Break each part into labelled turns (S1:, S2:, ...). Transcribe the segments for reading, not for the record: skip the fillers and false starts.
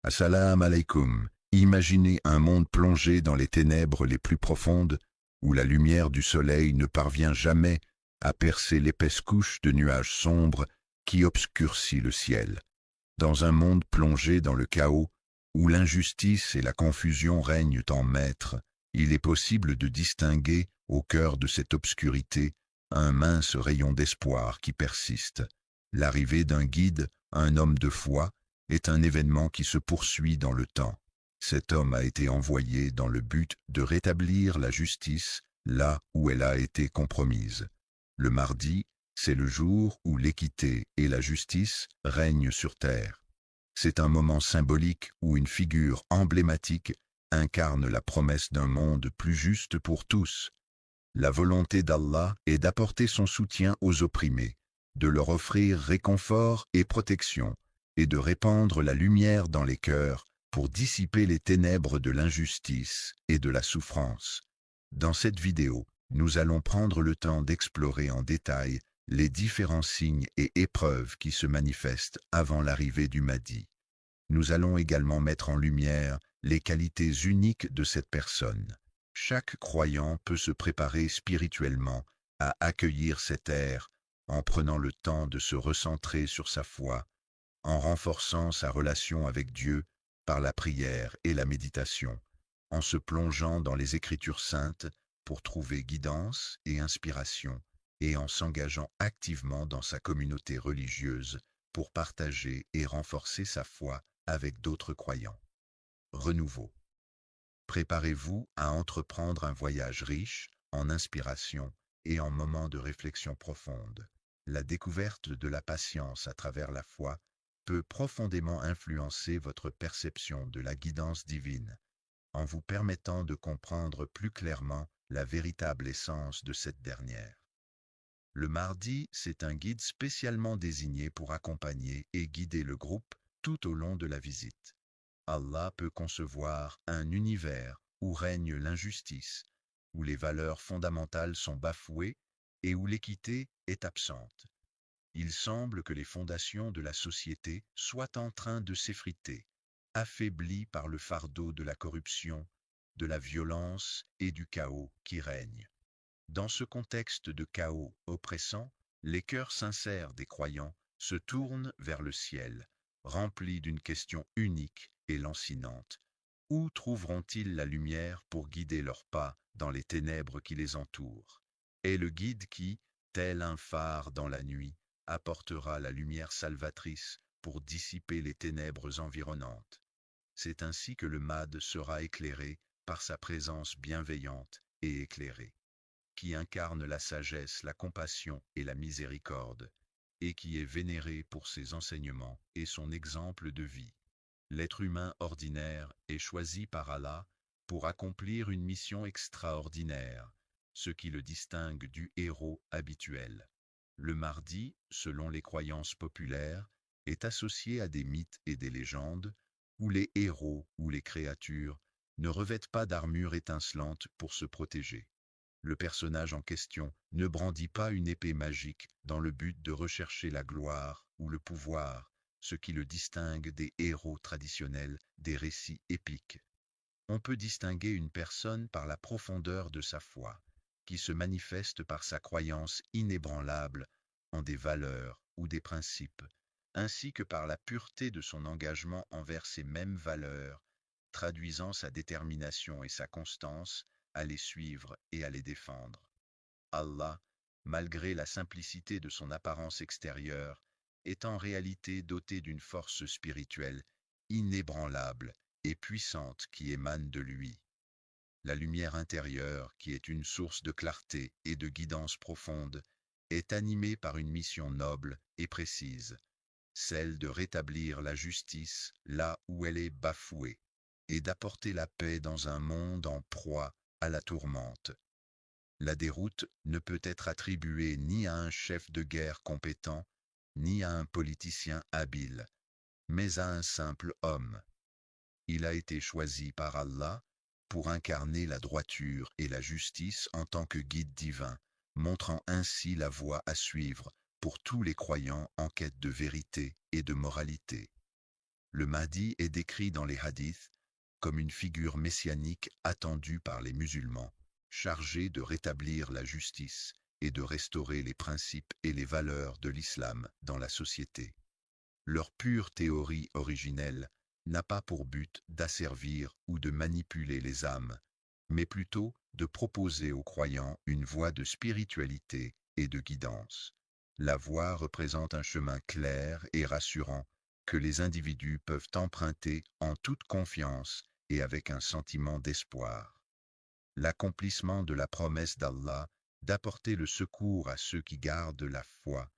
S1: Assalamu alaikum. Imaginez un monde plongé dans les ténèbres les plus profondes, où la lumière du soleil ne parvient jamais à percer l'épaisse couche de nuages sombres qui obscurcit le ciel. Dans un monde plongé dans le chaos, où l'injustice et la confusion règnent en maître, il est possible de distinguer, au cœur de cette obscurité, un mince rayon d'espoir qui persiste. L'arrivée d'un guide, un homme de foi, est un événement qui se poursuit dans le temps. Cet homme a été envoyé dans le but de rétablir la justice là où elle a été compromise. Le mardi, c'est le jour où l'équité et la justice règnent sur terre. C'est un moment symbolique où une figure emblématique incarne la promesse d'un monde plus juste pour tous. La volonté d'Allah est d'apporter son soutien aux opprimés, de leur offrir réconfort et protection, et de répandre la lumière dans les cœurs pour dissiper les ténèbres de l'injustice et de la souffrance. Dans cette vidéo, nous allons prendre le temps d'explorer en détail les différents signes et épreuves qui se manifestent avant l'arrivée du Mahdi. Nous allons également mettre en lumière les qualités uniques de cette personne. Chaque croyant peut se préparer spirituellement à accueillir cette ère en prenant le temps de se recentrer sur sa foi, en renforçant sa relation avec Dieu par la prière et la méditation, en se plongeant dans les Écritures saintes pour trouver guidance et inspiration, et en s'engageant activement dans sa communauté religieuse pour partager et renforcer sa foi avec d'autres croyants. Renouveau. Préparez-vous à entreprendre un voyage riche en inspiration et en moments de réflexion profonde. La découverte de la patience à travers la foi peut profondément influencer votre perception de la guidance divine, en vous permettant de comprendre plus clairement la véritable essence de cette dernière. Le mardi, c'est un guide spécialement désigné pour accompagner et guider le groupe tout au long de la visite. Allah peut concevoir un univers où règne l'injustice, où les valeurs fondamentales sont bafouées et où l'équité est absente. Il semble que les fondations de la société soient en train de s'effriter, affaiblies par le fardeau de la corruption, de la violence et du chaos qui règne. Dans ce contexte de chaos oppressant, les cœurs sincères des croyants se tournent vers le ciel, remplis d'une question unique et lancinante. Où trouveront-ils la lumière pour guider leurs pas dans les ténèbres qui les entourent? Et le guide qui, tel un phare dans la nuit, apportera la lumière salvatrice pour dissiper les ténèbres environnantes. C'est ainsi que le Mahdi sera éclairé par sa présence bienveillante et éclairée, qui incarne la sagesse, la compassion et la miséricorde, et qui est vénéré pour ses enseignements et son exemple de vie. L'être humain ordinaire est choisi par Allah pour accomplir une mission extraordinaire, ce qui le distingue du héros habituel. Le mardi, selon les croyances populaires, est associé à des mythes et des légendes, où les héros ou les créatures ne revêtent pas d'armure étincelante pour se protéger. Le personnage en question ne brandit pas une épée magique dans le but de rechercher la gloire ou le pouvoir, ce qui le distingue des héros traditionnels des récits épiques. On peut distinguer une personne par la profondeur de sa foi, qui se manifeste par sa croyance inébranlable en des valeurs ou des principes, ainsi que par la pureté de son engagement envers ces mêmes valeurs, traduisant sa détermination et sa constance à les suivre et à les défendre. Allah, malgré la simplicité de son apparence extérieure, est en réalité doté d'une force spirituelle inébranlable et puissante qui émane de lui. La lumière intérieure, qui est une source de clarté et de guidance profonde, est animée par une mission noble et précise, celle de rétablir la justice là où elle est bafouée, et d'apporter la paix dans un monde en proie à la tourmente. La déroute ne peut être attribuée ni à un chef de guerre compétent, ni à un politicien habile, mais à un simple homme. Il a été choisi par Allah pour incarner la droiture et la justice en tant que guide divin, montrant ainsi la voie à suivre pour tous les croyants en quête de vérité et de moralité. Le Mahdi est décrit dans les hadiths comme une figure messianique attendue par les musulmans, chargée de rétablir la justice et de restaurer les principes et les valeurs de l'islam dans la société. Leur pure théorie originelle n'a pas pour but d'asservir ou de manipuler les âmes, mais plutôt de proposer aux croyants une voie de spiritualité et de guidance. La voie représente un chemin clair et rassurant que les individus peuvent emprunter en toute confiance et avec un sentiment d'espoir. L'accomplissement de la promesse d'Allah d'apporter le secours à ceux qui gardent la foi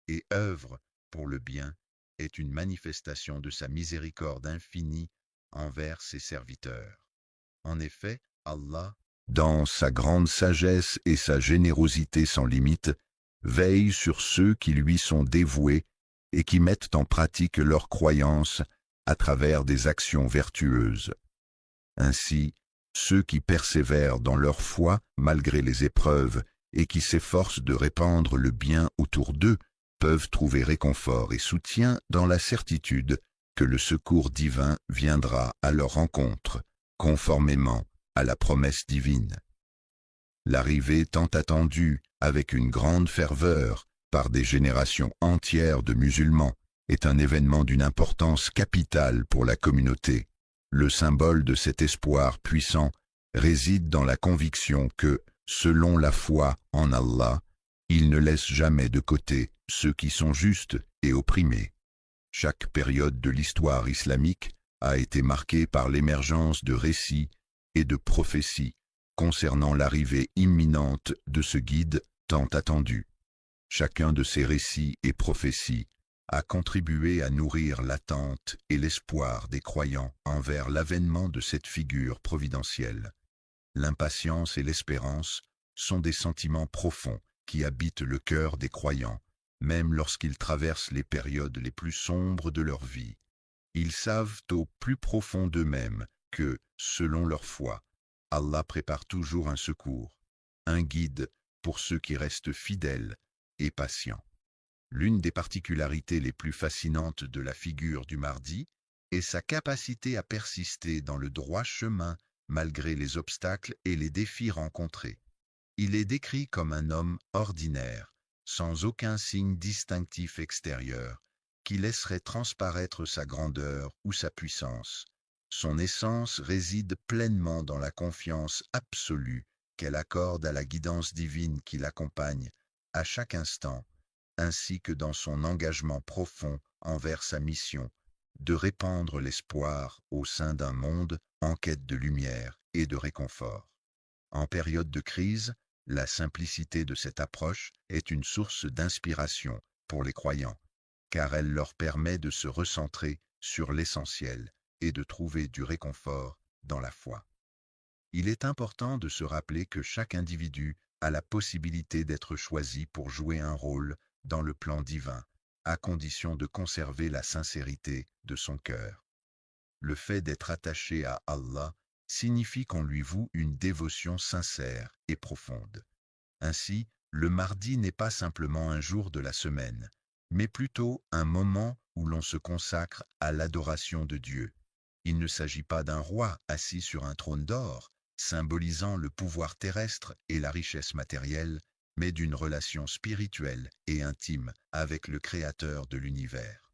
S1: et œuvrent pour le bien est une manifestation de sa miséricorde infinie envers ses serviteurs. En effet, Allah, dans sa grande sagesse et sa générosité sans limite, veille sur ceux qui lui sont dévoués et qui mettent en pratique leurs croyances à travers des actions vertueuses. Ainsi, ceux qui persévèrent dans leur foi malgré les épreuves et qui s'efforcent de répandre le bien autour d'eux peuvent trouver réconfort et soutien dans la certitude que le secours divin viendra à leur rencontre, conformément à la promesse divine. L'arrivée tant attendue, avec une grande ferveur, par des générations entières de musulmans, est un événement d'une importance capitale pour la communauté. Le symbole de cet espoir puissant réside dans la conviction que, selon la foi en Allah, il ne laisse jamais de côté ceux qui sont justes et opprimés. Chaque période de l'histoire islamique a été marquée par l'émergence de récits et de prophéties concernant l'arrivée imminente de ce guide tant attendu. Chacun de ces récits et prophéties a contribué à nourrir l'attente et l'espoir des croyants envers l'avènement de cette figure providentielle. L'impatience et l'espérance sont des sentiments profonds qui habitent le cœur des croyants, même lorsqu'ils traversent les périodes les plus sombres de leur vie. Ils savent au plus profond d'eux-mêmes que, selon leur foi, Allah prépare toujours un secours, un guide pour ceux qui restent fidèles et patients. L'une des particularités les plus fascinantes de la figure du Mahdi est sa capacité à persister dans le droit chemin malgré les obstacles et les défis rencontrés. Il est décrit comme un homme ordinaire, sans aucun signe distinctif extérieur, qui laisserait transparaître sa grandeur ou sa puissance. Son essence réside pleinement dans la confiance absolue qu'elle accorde à la guidance divine qui l'accompagne à chaque instant, ainsi que dans son engagement profond envers sa mission de répandre l'espoir au sein d'un monde en quête de lumière et de réconfort. En période de crise, la simplicité de cette approche est une source d'inspiration pour les croyants, car elle leur permet de se recentrer sur l'essentiel et de trouver du réconfort dans la foi. Il est important de se rappeler que chaque individu a la possibilité d'être choisi pour jouer un rôle dans le plan divin, à condition de conserver la sincérité de son cœur. Le fait d'être attaché à Allah signifie qu'on lui voue une dévotion sincère et profonde. Ainsi, le mardi n'est pas simplement un jour de la semaine, mais plutôt un moment où l'on se consacre à l'adoration de Dieu. Il ne s'agit pas d'un roi assis sur un trône d'or, symbolisant le pouvoir terrestre et la richesse matérielle, mais d'une relation spirituelle et intime avec le Créateur de l'univers.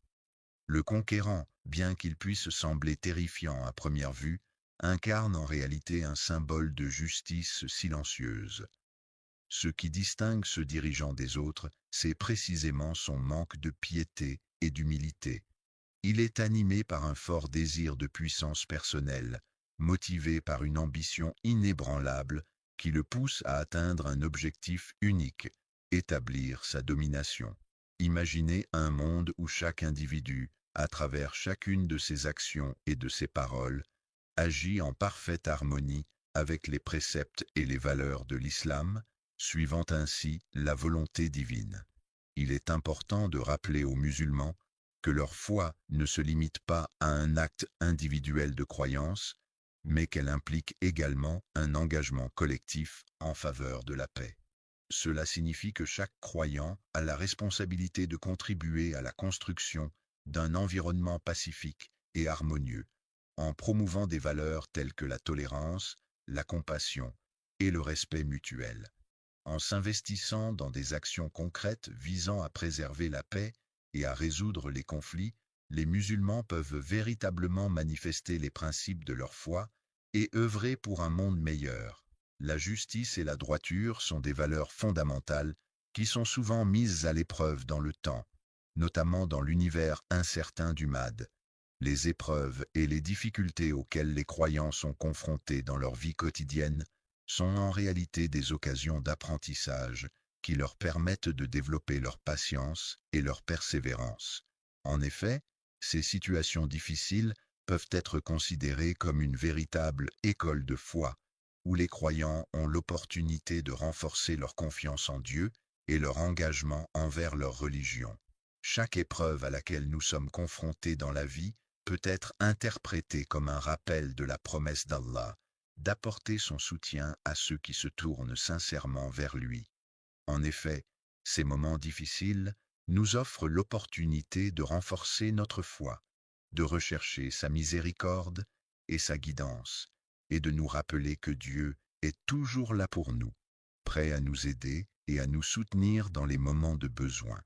S1: Le conquérant, bien qu'il puisse sembler terrifiant à première vue, incarne en réalité un symbole de justice silencieuse. Ce qui distingue ce dirigeant des autres, c'est précisément son manque de piété et d'humilité. Il est animé par un fort désir de puissance personnelle, motivé par une ambition inébranlable qui le pousse à atteindre un objectif unique, établir sa domination. Imaginez un monde où chaque individu, à travers chacune de ses actions et de ses paroles, agit en parfaite harmonie avec les préceptes et les valeurs de l'islam, suivant ainsi la volonté divine. Il est important de rappeler aux musulmans que leur foi ne se limite pas à un acte individuel de croyance, mais qu'elle implique également un engagement collectif en faveur de la paix. Cela signifie que chaque croyant a la responsabilité de contribuer à la construction d'un environnement pacifique et harmonieux, en promouvant des valeurs telles que la tolérance, la compassion et le respect mutuel. En s'investissant dans des actions concrètes visant à préserver la paix et à résoudre les conflits, les musulmans peuvent véritablement manifester les principes de leur foi et œuvrer pour un monde meilleur. La justice et la droiture sont des valeurs fondamentales qui sont souvent mises à l'épreuve dans le temps, notamment dans l'univers incertain du MAD. Les épreuves et les difficultés auxquelles les croyants sont confrontés dans leur vie quotidienne sont en réalité des occasions d'apprentissage qui leur permettent de développer leur patience et leur persévérance. En effet, ces situations difficiles peuvent être considérées comme une véritable école de foi, où les croyants ont l'opportunité de renforcer leur confiance en Dieu et leur engagement envers leur religion. Chaque épreuve à laquelle nous sommes confrontés dans la vie peut être interprétée comme un rappel de la promesse d'Allah, d'apporter son soutien à ceux qui se tournent sincèrement vers lui. En effet, ces moments difficiles nous offrent l'opportunité de renforcer notre foi, de rechercher sa miséricorde et sa guidance, et de nous rappeler que Dieu est toujours là pour nous, prêt à nous aider et à nous soutenir dans les moments de besoin.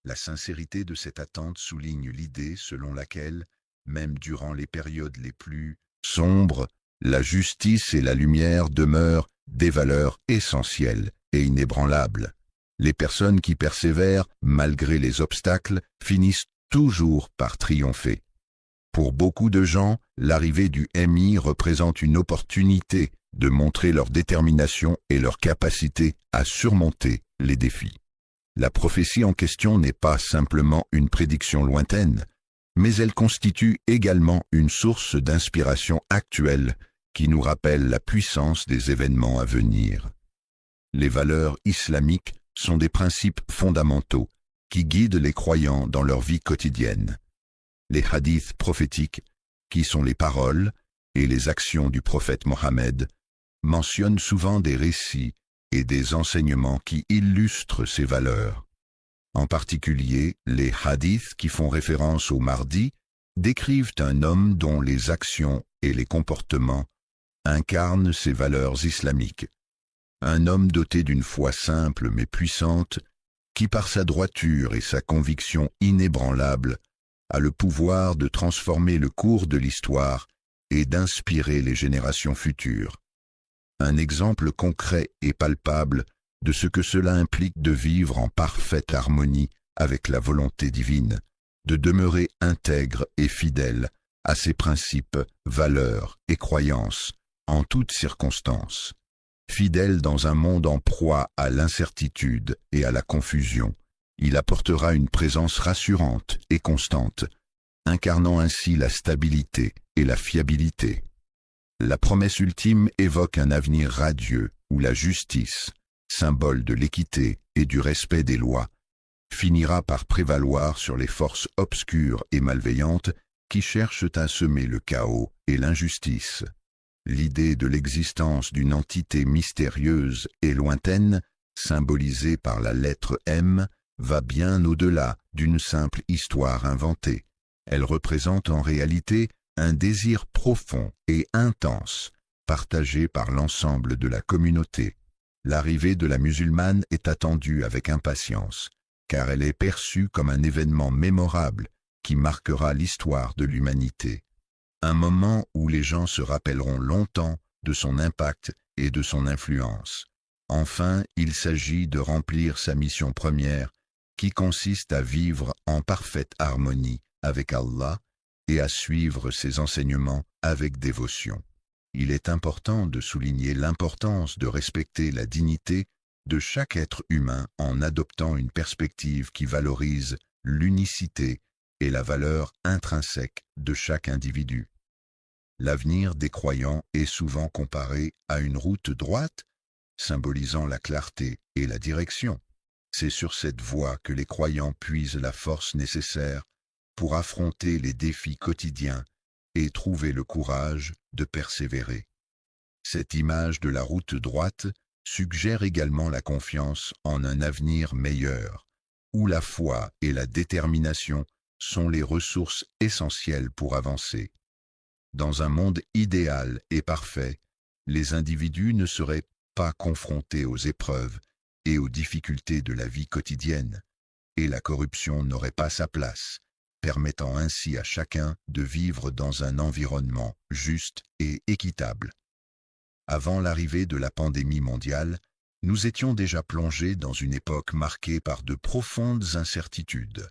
S1: La sincérité de cette attente souligne l'idée selon laquelle, même durant les périodes les plus sombres, la justice et la lumière demeurent des valeurs essentielles et inébranlables. Les personnes qui persévèrent, malgré les obstacles, finissent toujours par triompher. Pour beaucoup de gens, l'arrivée du MI représente une opportunité de montrer leur détermination et leur capacité à surmonter les défis. La prophétie en question n'est pas simplement une prédiction lointaine, mais elle constitue également une source d'inspiration actuelle qui nous rappelle la puissance des événements à venir. Les valeurs islamiques sont des principes fondamentaux qui guident les croyants dans leur vie quotidienne. Les hadiths prophétiques, qui sont les paroles et les actions du prophète Mohammed, mentionnent souvent des récits et des enseignements qui illustrent ces valeurs. En particulier, les hadiths qui font référence au mardi décrivent un homme dont les actions et les comportements incarnent ces valeurs islamiques. Un homme doté d'une foi simple mais puissante, qui par sa droiture et sa conviction inébranlable a le pouvoir de transformer le cours de l'histoire et d'inspirer les générations futures. Un exemple concret et palpable de ce que cela implique de vivre en parfaite harmonie avec la volonté divine, de demeurer intègre et fidèle à ses principes, valeurs et croyances en toutes circonstances. Fidèle dans un monde en proie à l'incertitude et à la confusion, il apportera une présence rassurante et constante, incarnant ainsi la stabilité et la fiabilité. La promesse ultime évoque un avenir radieux où la justice, symbole de l'équité et du respect des lois, finira par prévaloir sur les forces obscures et malveillantes qui cherchent à semer le chaos et l'injustice. L'idée de l'existence d'une entité mystérieuse et lointaine, symbolisée par la lettre M, va bien au-delà d'une simple histoire inventée. Elle représente en réalité un désir profond et intense, partagé par l'ensemble de la communauté. L'arrivée de la musulmane est attendue avec impatience, car elle est perçue comme un événement mémorable qui marquera l'histoire de l'humanité. Un moment où les gens se rappelleront longtemps de son impact et de son influence. Enfin, il s'agit de remplir sa mission première, qui consiste à vivre en parfaite harmonie avec Allah et à suivre ses enseignements avec dévotion. Il est important de souligner l'importance de respecter la dignité de chaque être humain en adoptant une perspective qui valorise l'unicité et la valeur intrinsèque de chaque individu. L'avenir des croyants est souvent comparé à une route droite, symbolisant la clarté et la direction. C'est sur cette voie que les croyants puisent la force nécessaire pour affronter les défis quotidiens et trouver le courage de persévérer. Cette image de la route droite suggère également la confiance en un avenir meilleur, où la foi et la détermination sont les ressources essentielles pour avancer. Dans un monde idéal et parfait, les individus ne seraient pas confrontés aux épreuves et aux difficultés de la vie quotidienne, et la corruption n'aurait pas sa place, permettant ainsi à chacun de vivre dans un environnement juste et équitable. Avant l'arrivée de la pandémie mondiale, nous étions déjà plongés dans une époque marquée par de profondes incertitudes,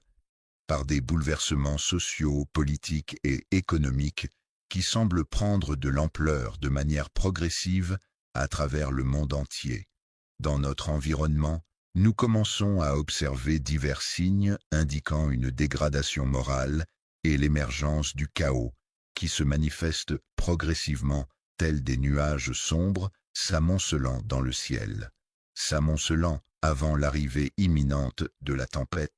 S1: par des bouleversements sociaux, politiques et économiques qui semblent prendre de l'ampleur de manière progressive à travers le monde entier. Dans notre environnement, nous commençons à observer divers signes indiquant une dégradation morale et l'émergence du chaos, qui se manifestent progressivement tels des nuages sombres s'amoncelant dans le ciel. S'amoncelant avant l'arrivée imminente de la tempête,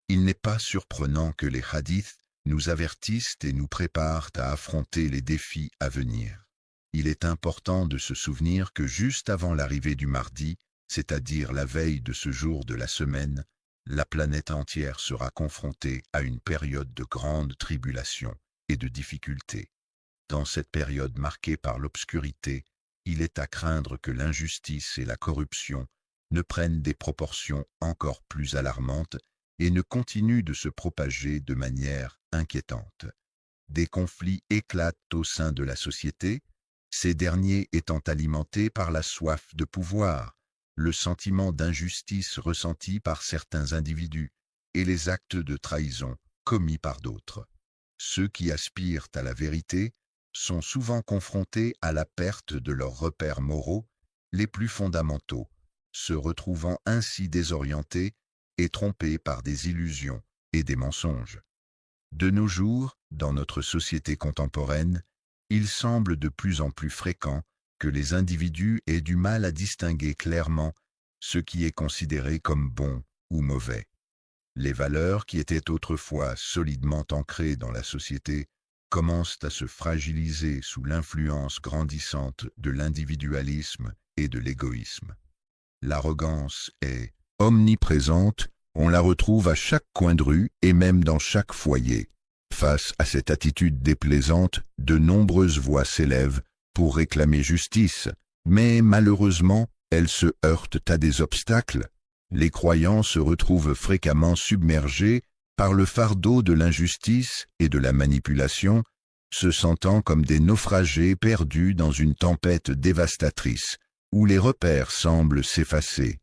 S1: il n'est pas surprenant que les hadiths nous avertissent et nous préparent à affronter les défis à venir. Il est important de se souvenir que juste avant l'arrivée du mardi, c'est-à-dire la veille de ce jour de la semaine, la planète entière sera confrontée à une période de grande tribulation et de difficultés. Dans cette période marquée par l'obscurité, il est à craindre que l'injustice et la corruption ne prennent des proportions encore plus alarmantes et ne continuent de se propager de manière inquiétante. Des conflits éclatent au sein de la société, ces derniers étant alimentés par la soif de pouvoir, le sentiment d'injustice ressenti par certains individus et les actes de trahison commis par d'autres. Ceux qui aspirent à la vérité sont souvent confrontés à la perte de leurs repères moraux les plus fondamentaux, se retrouvant ainsi désorientés et trompés par des illusions et des mensonges. De nos jours, dans notre société contemporaine, il semble de plus en plus fréquent que les individus aient du mal à distinguer clairement ce qui est considéré comme bon ou mauvais. Les valeurs qui étaient autrefois solidement ancrées dans la société commencent à se fragiliser sous l'influence grandissante de l'individualisme et de l'égoïsme. L'arrogance est omniprésente, on la retrouve à chaque coin de rue et même dans chaque foyer. Face à cette attitude déplaisante, de nombreuses voix s'élèvent pour réclamer justice, mais malheureusement, elles se heurtent à des obstacles. Les croyants se retrouvent fréquemment submergés par le fardeau de l'injustice et de la manipulation, se sentant comme des naufragés perdus dans une tempête dévastatrice, où les repères semblent s'effacer.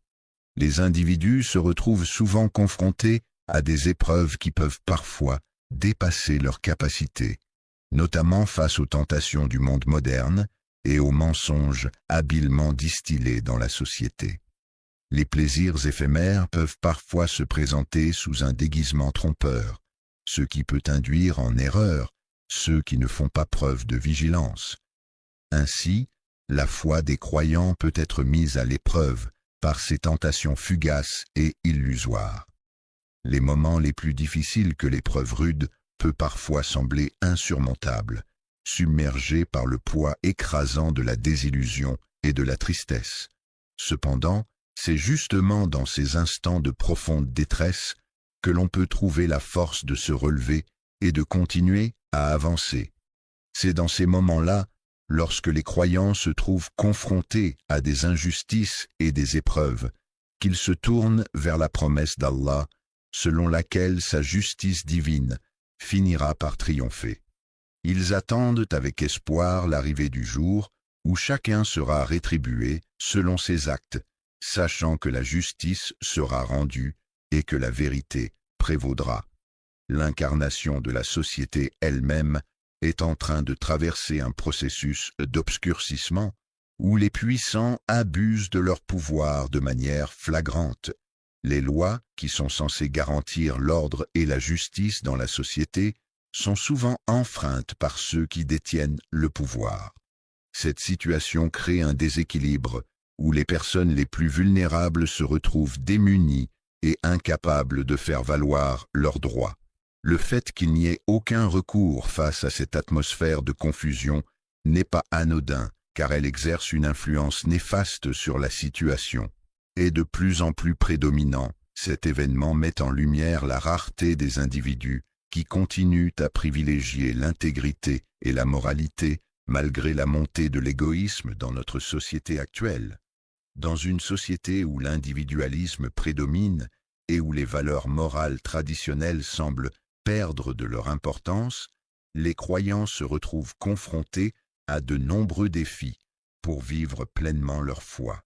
S1: Les individus se retrouvent souvent confrontés à des épreuves qui peuvent parfois dépasser leurs capacités, notamment face aux tentations du monde moderne et aux mensonges habilement distillés dans la société. Les plaisirs éphémères peuvent parfois se présenter sous un déguisement trompeur, ce qui peut induire en erreur ceux qui ne font pas preuve de vigilance. Ainsi, la foi des croyants peut être mise à l'épreuve par ces tentations fugaces et illusoires. Les moments les plus difficiles que l'épreuve rude peut parfois sembler insurmontable, submergés par le poids écrasant de la désillusion et de la tristesse. Cependant, c'est justement dans ces instants de profonde détresse que l'on peut trouver la force de se relever et de continuer à avancer. C'est dans ces moments-là, lorsque les croyants se trouvent confrontés à des injustices et des épreuves, qu'ils se tournent vers la promesse d'Allah, selon laquelle sa justice divine finira par triompher. Ils attendent avec espoir l'arrivée du jour où chacun sera rétribué selon ses actes, sachant que la justice sera rendue et que la vérité prévaudra. L'incarnation de la société elle-même est en train de traverser un processus d'obscurcissement où les puissants abusent de leur pouvoir de manière flagrante. Les lois, qui sont censées garantir l'ordre et la justice dans la société, sont souvent enfreintes par ceux qui détiennent le pouvoir. Cette situation crée un déséquilibre où les personnes les plus vulnérables se retrouvent démunies et incapables de faire valoir leurs droits. Le fait qu'il n'y ait aucun recours face à cette atmosphère de confusion n'est pas anodin, car elle exerce une influence néfaste sur la situation. Et de plus en plus prédominant, cet événement met en lumière la rareté des individus qui continuent à privilégier l'intégrité et la moralité malgré la montée de l'égoïsme dans notre société actuelle. Dans une société où l'individualisme prédomine et où les valeurs morales traditionnelles semblent perdre de leur importance, les croyants se retrouvent confrontés à de nombreux défis pour vivre pleinement leur foi.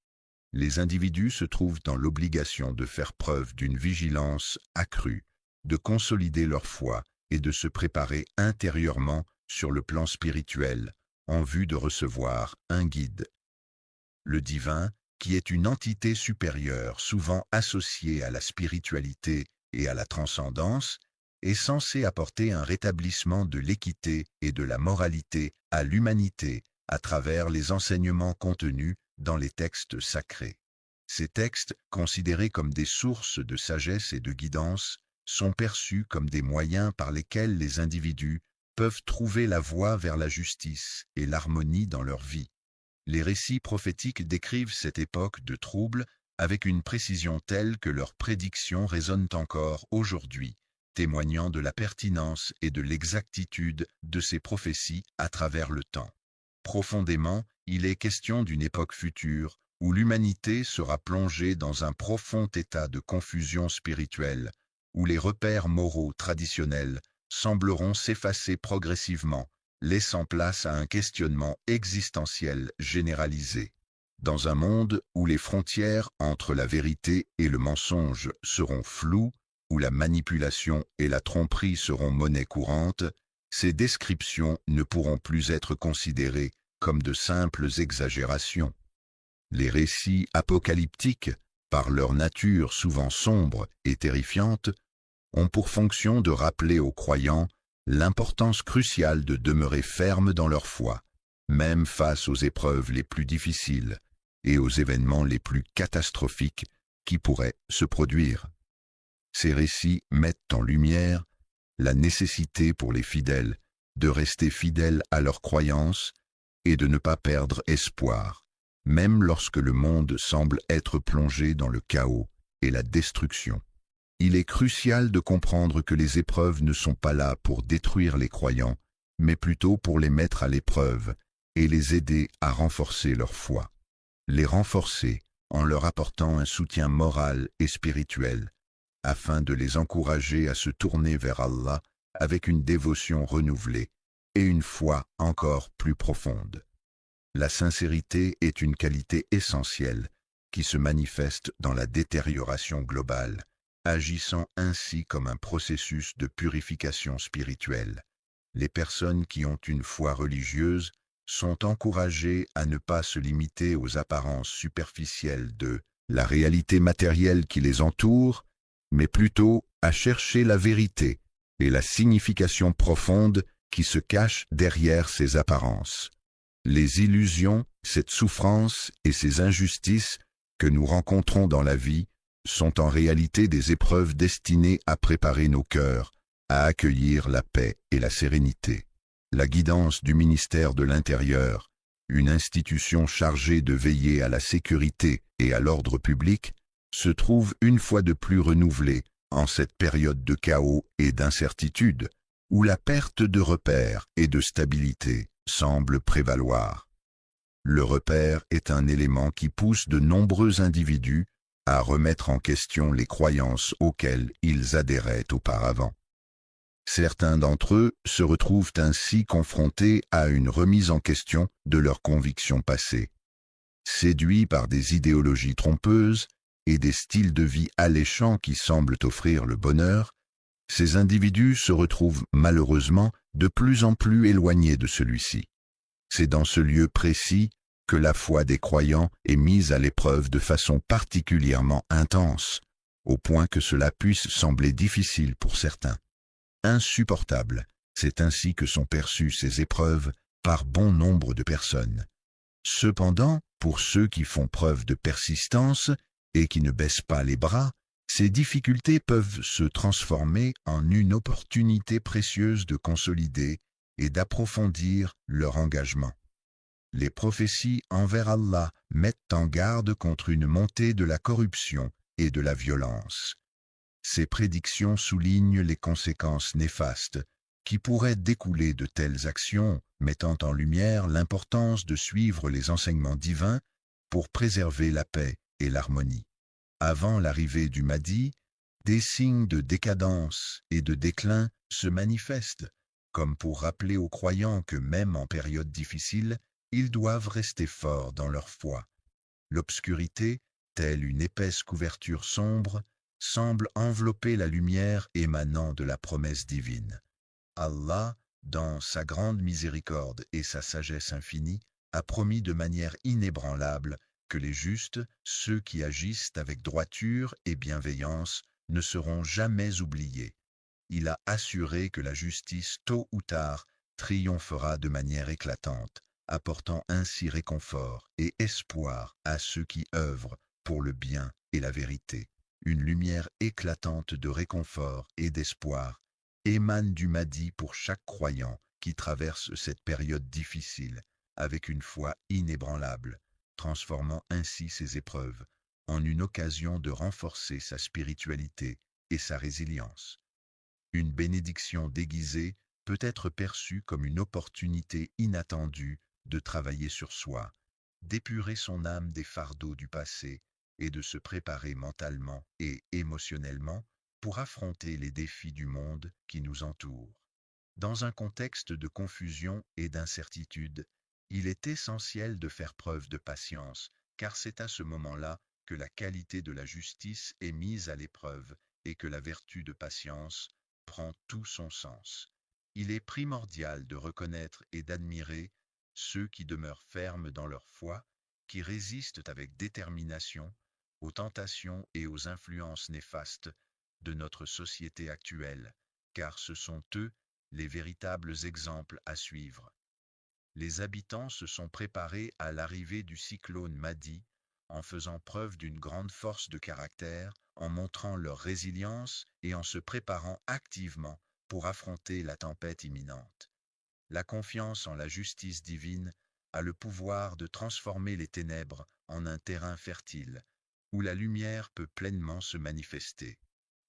S1: Les individus se trouvent dans l'obligation de faire preuve d'une vigilance accrue, de consolider leur foi et de se préparer intérieurement sur le plan spirituel en vue de recevoir un guide. Le divin, qui est une entité supérieure souvent associée à la spiritualité et à la transcendance, est censé apporter un rétablissement de l'équité et de la moralité à l'humanité à travers les enseignements contenus dans les textes sacrés. Ces textes, considérés comme des sources de sagesse et de guidance, sont perçus comme des moyens par lesquels les individus peuvent trouver la voie vers la justice et l'harmonie dans leur vie. Les récits prophétiques décrivent cette époque de troubles avec une précision telle que leurs prédictions résonnent encore aujourd'hui, témoignant de la pertinence et de l'exactitude de ces prophéties à travers le temps. Profondément, il est question d'une époque future où l'humanité sera plongée dans un profond état de confusion spirituelle, où les repères moraux traditionnels sembleront s'effacer progressivement, laissant place à un questionnement existentiel généralisé. Dans un monde où les frontières entre la vérité et le mensonge seront floues, où la manipulation et la tromperie seront monnaie courante, ces descriptions ne pourront plus être considérées comme de simples exagérations. Les récits apocalyptiques, par leur nature souvent sombre et terrifiante, ont pour fonction de rappeler aux croyants l'importance cruciale de demeurer fermes dans leur foi, même face aux épreuves les plus difficiles et aux événements les plus catastrophiques qui pourraient se produire. Ces récits mettent en lumière la nécessité pour les fidèles de rester fidèles à leurs croyances et de ne pas perdre espoir, même lorsque le monde semble être plongé dans le chaos et la destruction. Il est crucial de comprendre que les épreuves ne sont pas là pour détruire les croyants, mais plutôt pour les mettre à l'épreuve et les aider à renforcer leur foi. Les renforcer en leur apportant un soutien moral et spirituel, afin de les encourager à se tourner vers Allah avec une dévotion renouvelée et une foi encore plus profonde. La sincérité est une qualité essentielle qui se manifeste dans la détérioration globale, agissant ainsi comme un processus de purification spirituelle. Les personnes qui ont une foi religieuse sont encouragées à ne pas se limiter aux apparences superficielles de la réalité matérielle qui les entoure, mais plutôt à chercher la vérité et la signification profonde qui se cache derrière ces apparences. Les illusions, cette souffrance et ces injustices que nous rencontrons dans la vie sont en réalité des épreuves destinées à préparer nos cœurs à accueillir la paix et la sérénité. La guidance du ministère de l'Intérieur, une institution chargée de veiller à la sécurité et à l'ordre public, se trouve une fois de plus renouvelée en cette période de chaos et d'incertitude, où la perte de repères et de stabilité semble prévaloir. Le repère est un élément qui pousse de nombreux individus à remettre en question les croyances auxquelles ils adhéraient auparavant. Certains d'entre eux se retrouvent ainsi confrontés à une remise en question de leurs convictions passées. Séduits par des idéologies trompeuses et des styles de vie alléchants qui semblent offrir le bonheur, ces individus se retrouvent malheureusement de plus en plus éloignés de celui-ci. C'est dans ce lieu précis que la foi des croyants est mise à l'épreuve de façon particulièrement intense, au point que cela puisse sembler difficile pour certains. Insupportable, c'est ainsi que sont perçues ces épreuves par bon nombre de personnes. Cependant, pour ceux qui font preuve de persistance et qui ne baissent pas les bras, ces difficultés peuvent se transformer en une opportunité précieuse de consolider et d'approfondir leur engagement. Les prophéties envers Allah mettent en garde contre une montée de la corruption et de la violence. Ces prédictions soulignent les conséquences néfastes qui pourraient découler de telles actions, mettant en lumière l'importance de suivre les enseignements divins pour préserver la paix et l'harmonie. Avant l'arrivée du Mahdi, des signes de décadence et de déclin se manifestent, comme pour rappeler aux croyants que même en période difficile, ils doivent rester forts dans leur foi. L'obscurité, telle une épaisse couverture sombre, semble envelopper la lumière émanant de la promesse divine. Allah, dans sa grande miséricorde et sa sagesse infinie, a promis de manière inébranlable que les justes, ceux qui agissent avec droiture et bienveillance, ne seront jamais oubliés. Il a assuré que la justice, tôt ou tard, triomphera de manière éclatante, apportant ainsi réconfort et espoir à ceux qui œuvrent pour le bien et la vérité. Une lumière éclatante de réconfort et d'espoir émane du Mahdi pour chaque croyant qui traverse cette période difficile avec une foi inébranlable, transformant ainsi ses épreuves en une occasion de renforcer sa spiritualité et sa résilience. Une bénédiction déguisée peut être perçue comme une opportunité inattendue de travailler sur soi, d'épurer son âme des fardeaux du passé et de se préparer mentalement et émotionnellement pour affronter les défis du monde qui nous entoure. Dans un contexte de confusion et d'incertitude, il est essentiel de faire preuve de patience, car c'est à ce moment-là que la qualité de la justice est mise à l'épreuve et que la vertu de patience prend tout son sens. Il est primordial de reconnaître et d'admirer ceux qui demeurent fermes dans leur foi, qui résistent avec détermination aux tentations et aux influences néfastes de notre société actuelle, car ce sont eux les véritables exemples à suivre. Les habitants se sont préparés à l'arrivée du cyclone Mahdi en faisant preuve d'une grande force de caractère, en montrant leur résilience et en se préparant activement pour affronter la tempête imminente. La confiance en la justice divine a le pouvoir de transformer les ténèbres en un terrain fertile, où la lumière peut pleinement se manifester.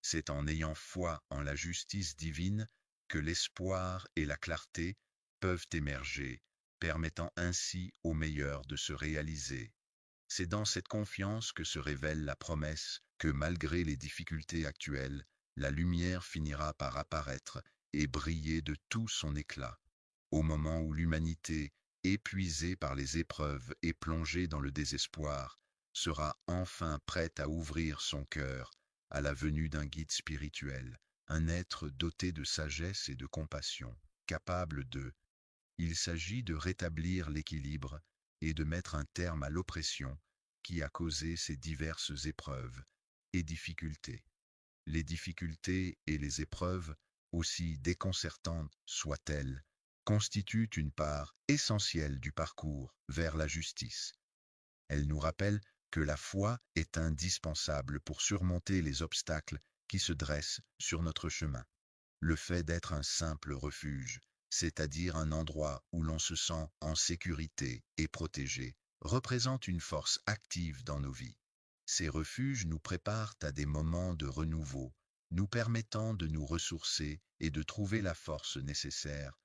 S1: C'est en ayant foi en la justice divine que l'espoir et la clarté peuvent émerger, permettant ainsi au meilleur de se réaliser. C'est dans cette confiance que se révèle la promesse que malgré les difficultés actuelles, la lumière finira par apparaître et briller de tout son éclat. Au moment où l'humanité, épuisée par les épreuves et plongée dans le désespoir, sera enfin prête à ouvrir son cœur à la venue d'un guide spirituel, un être doté de sagesse et de compassion, capable de. Il s'agit de rétablir l'équilibre et de mettre un terme à l'oppression qui a causé ces diverses épreuves et difficultés. Les difficultés et les épreuves, aussi déconcertantes soient-elles, constituent une part essentielle du parcours vers la justice. Elles nous rappellent que la foi est indispensable pour surmonter les obstacles qui se dressent sur notre chemin. Le fait d'être un simple refuge, c'est-à-dire un endroit où l'on se sent en sécurité et protégé, représente une force active dans nos vies. Ces refuges nous préparent à des moments de renouveau, nous permettant de nous ressourcer et de trouver la force nécessaire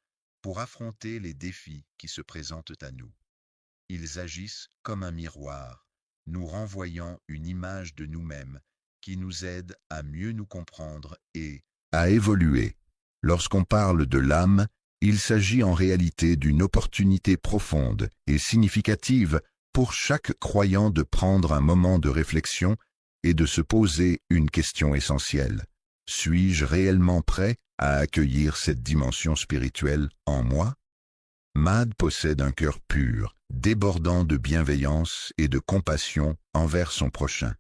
S1: pour affronter les défis qui se présentent à nous. Ils agissent comme un miroir, nous renvoyant une image de nous-mêmes qui nous aide à mieux nous comprendre et à évoluer. Lorsqu'on parle de l'âme, il s'agit en réalité d'une opportunité profonde et significative pour chaque croyant de prendre un moment de réflexion et de se poser une question essentielle. Suis-je réellement prêt à accueillir cette dimension spirituelle en moi? Mahd possède un cœur pur, débordant de bienveillance et de compassion envers son prochain.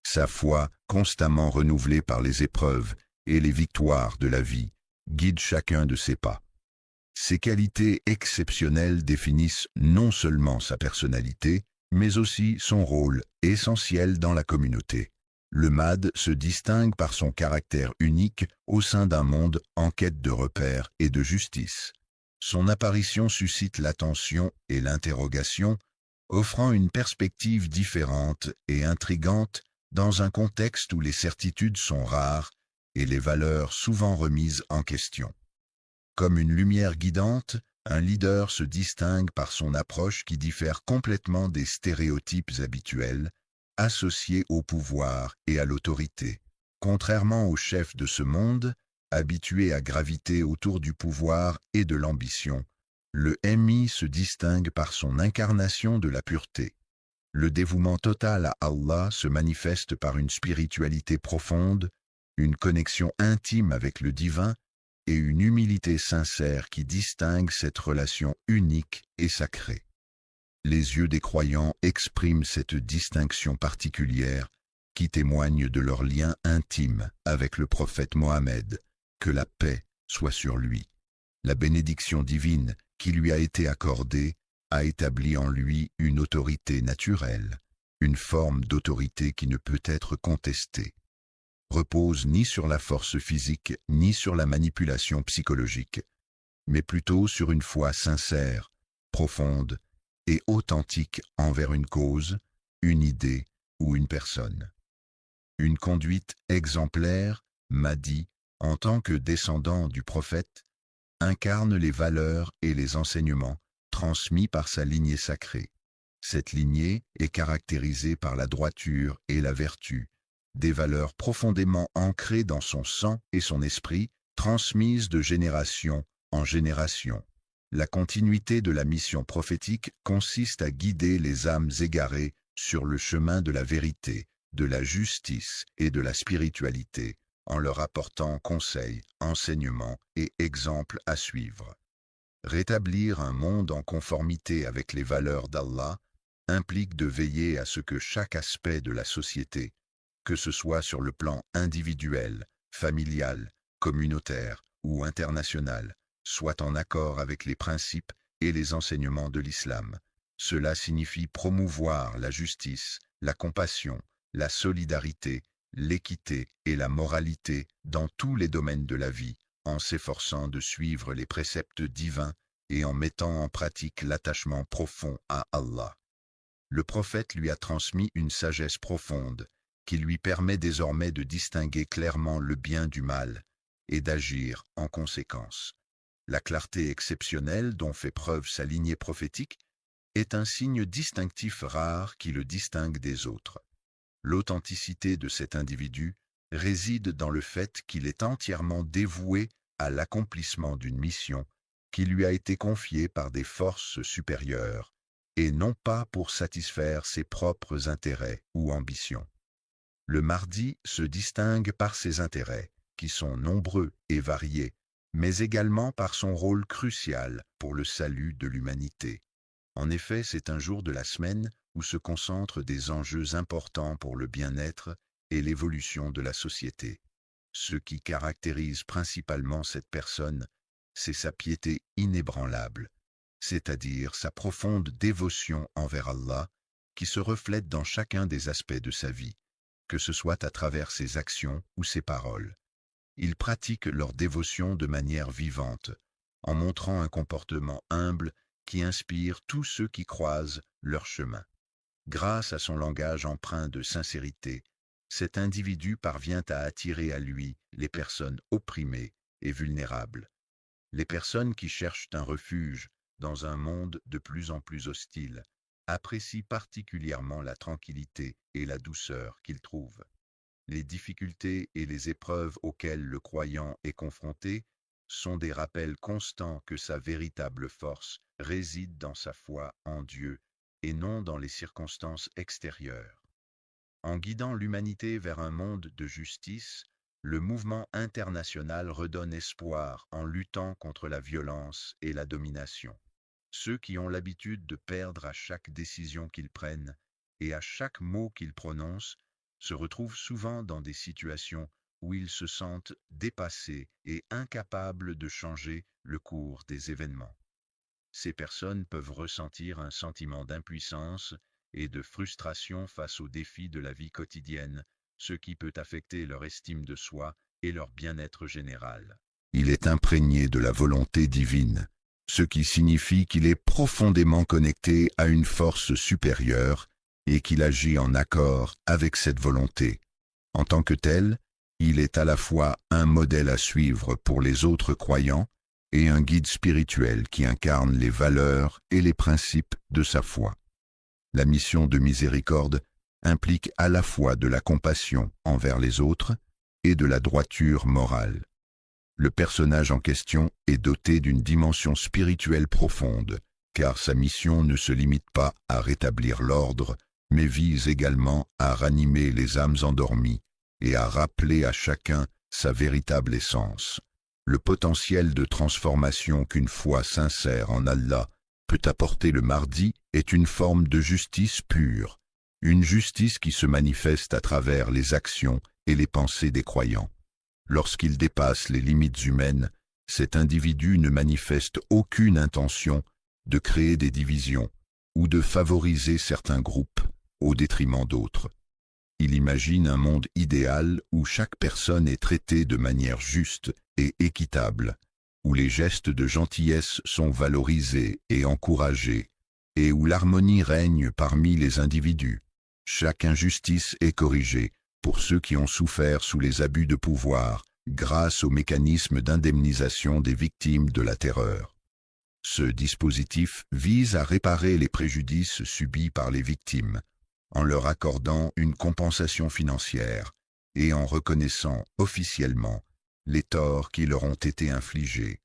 S1: Sa foi, constamment renouvelée par les épreuves et les victoires de la vie, guide chacun de ses pas. Ces qualités exceptionnelles définissent non seulement sa personnalité, mais aussi son rôle essentiel dans la communauté. Le Mahd se distingue par son caractère unique au sein d'un monde en quête de repères et de justice. Son apparition suscite l'attention et l'interrogation, offrant une perspective différente et intrigante dans un contexte où les certitudes sont rares et les valeurs souvent remises en question. Comme une lumière guidante, un leader se distingue par son approche qui diffère complètement des stéréotypes habituels, associés au pouvoir et à l'autorité. Contrairement aux chefs de ce monde, habitués à graviter autour du pouvoir et de l'ambition, le MI se distingue par son incarnation de la pureté. Le dévouement total à Allah se manifeste par une spiritualité profonde, une connexion intime avec le divin et une humilité sincère qui distingue cette relation unique et sacrée. Les yeux des croyants expriment cette distinction particulière qui témoigne de leur lien intime avec le prophète Mohammed, que la paix soit sur lui. La bénédiction divine qui lui a été accordée a établi en lui une autorité naturelle, une forme d'autorité qui ne peut être contestée. Repose ni sur la force physique ni sur la manipulation psychologique, mais plutôt sur une foi sincère, profonde et authentique envers une cause, une idée ou une personne. Une conduite exemplaire, Mahdi, en tant que descendant du prophète, incarne les valeurs et les enseignements transmis par sa lignée sacrée. Cette lignée est caractérisée par la droiture et la vertu, des valeurs profondément ancrées dans son sang et son esprit, transmises de génération en génération. La continuité de la mission prophétique consiste à guider les âmes égarées sur le chemin de la vérité, de la justice et de la spiritualité, en leur apportant conseils, enseignements et exemples à suivre. Rétablir un monde en conformité avec les valeurs d'Allah implique de veiller à ce que chaque aspect de la société, que ce soit sur le plan individuel, familial, communautaire ou international, soit en accord avec les principes et les enseignements de l'islam. Cela signifie promouvoir la justice, la compassion, la solidarité, l'équité et la moralité dans tous les domaines de la vie, en s'efforçant de suivre les préceptes divins et en mettant en pratique l'attachement profond à Allah. Le prophète lui a transmis une sagesse profonde qui lui permet désormais de distinguer clairement le bien du mal et d'agir en conséquence. La clarté exceptionnelle dont fait preuve sa lignée prophétique est un signe distinctif rare qui le distingue des autres. L'authenticité de cet individu réside dans le fait qu'il est entièrement dévoué à l'accomplissement d'une mission qui lui a été confiée par des forces supérieures, et non pas pour satisfaire ses propres intérêts ou ambitions. Le Mahdi se distingue par ses intérêts, qui sont nombreux et variés, mais également par son rôle crucial pour le salut de l'humanité. En effet, c'est un jour de la semaine où se concentrent des enjeux importants pour le bien-être et l'évolution de la société. Ce qui caractérise principalement cette personne, c'est sa piété inébranlable, c'est-à-dire sa profonde dévotion envers Allah, qui se reflète dans chacun des aspects de sa vie, que ce soit à travers ses actions ou ses paroles. Ils pratiquent leur dévotion de manière vivante, en montrant un comportement humble qui inspire tous ceux qui croisent leur chemin. Grâce à son langage empreint de sincérité, cet individu parvient à attirer à lui les personnes opprimées et vulnérables. Les personnes qui cherchent un refuge dans un monde de plus en plus hostile apprécient particulièrement la tranquillité et la douceur qu'ils trouvent. Les difficultés et les épreuves auxquelles le croyant est confronté sont des rappels constants que sa véritable force réside dans sa foi en Dieu et non dans les circonstances extérieures. En guidant l'humanité vers un monde de justice, le mouvement international redonne espoir en luttant contre la violence et la domination. Ceux qui ont l'habitude de perdre à chaque décision qu'ils prennent et à chaque mot qu'ils prononcent se retrouvent souvent dans des situations où ils se sentent dépassés et incapables de changer le cours des événements. Ces personnes peuvent ressentir un sentiment d'impuissance et de frustration face aux défis de la vie quotidienne, ce qui peut affecter leur estime de soi et leur bien-être général. Il est imprégné de la volonté divine, ce qui signifie qu'il est profondément connecté à une force supérieure et qu'il agit en accord avec cette volonté. En tant que tel, Il est à la fois un modèle à suivre pour les autres croyants et un guide spirituel qui incarne les valeurs et les principes de sa foi. La mission de miséricorde implique à la fois de la compassion envers les autres et de la droiture morale. Le personnage en question est doté d'une dimension spirituelle profonde, car sa mission ne se limite pas à rétablir l'ordre, mais vise également à ranimer les âmes endormies et à rappeler à chacun sa véritable essence. Le potentiel de transformation qu'une foi sincère en Allah peut apporter le Mahdi est une forme de justice pure, une justice qui se manifeste à travers les actions et les pensées des croyants. Lorsqu'il dépasse les limites humaines, cet individu ne manifeste aucune intention de créer des divisions ou de favoriser certains groupes au détriment d'autres. Il imagine un monde idéal où chaque personne est traitée de manière juste et équitable, où les gestes de gentillesse sont valorisés et encouragés, et où l'harmonie règne parmi les individus. Chaque injustice est corrigée pour ceux qui ont souffert sous les abus de pouvoir grâce au mécanisme d'indemnisation des victimes de la terreur. Ce dispositif vise à réparer les préjudices subis par les victimes, en leur accordant une compensation financière et en reconnaissant officiellement les torts qui leur ont été infligés.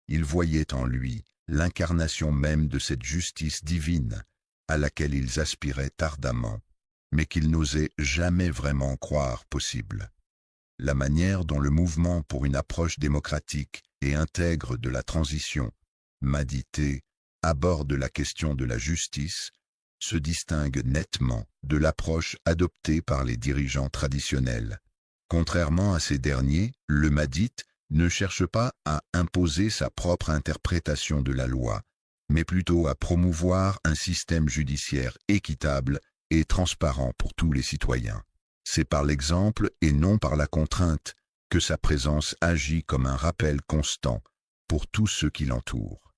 S1: Ils voyaient en lui l'incarnation même de cette justice divine à laquelle ils aspiraient ardemment, mais qu'ils n'osaient jamais vraiment croire possible. La manière dont le mouvement pour une approche démocratique et intègre de la transition, Mahdité, aborde la question de la justice se distingue nettement de l'approche adoptée par les dirigeants traditionnels. Contrairement à ces derniers, le mahdite ne cherche pas à imposer sa propre interprétation de la loi, mais plutôt à promouvoir un système judiciaire équitable et transparent pour tous les citoyens. C'est par l'exemple et non par la contrainte que sa présence agit comme un rappel constant pour tous ceux qui l'entourent.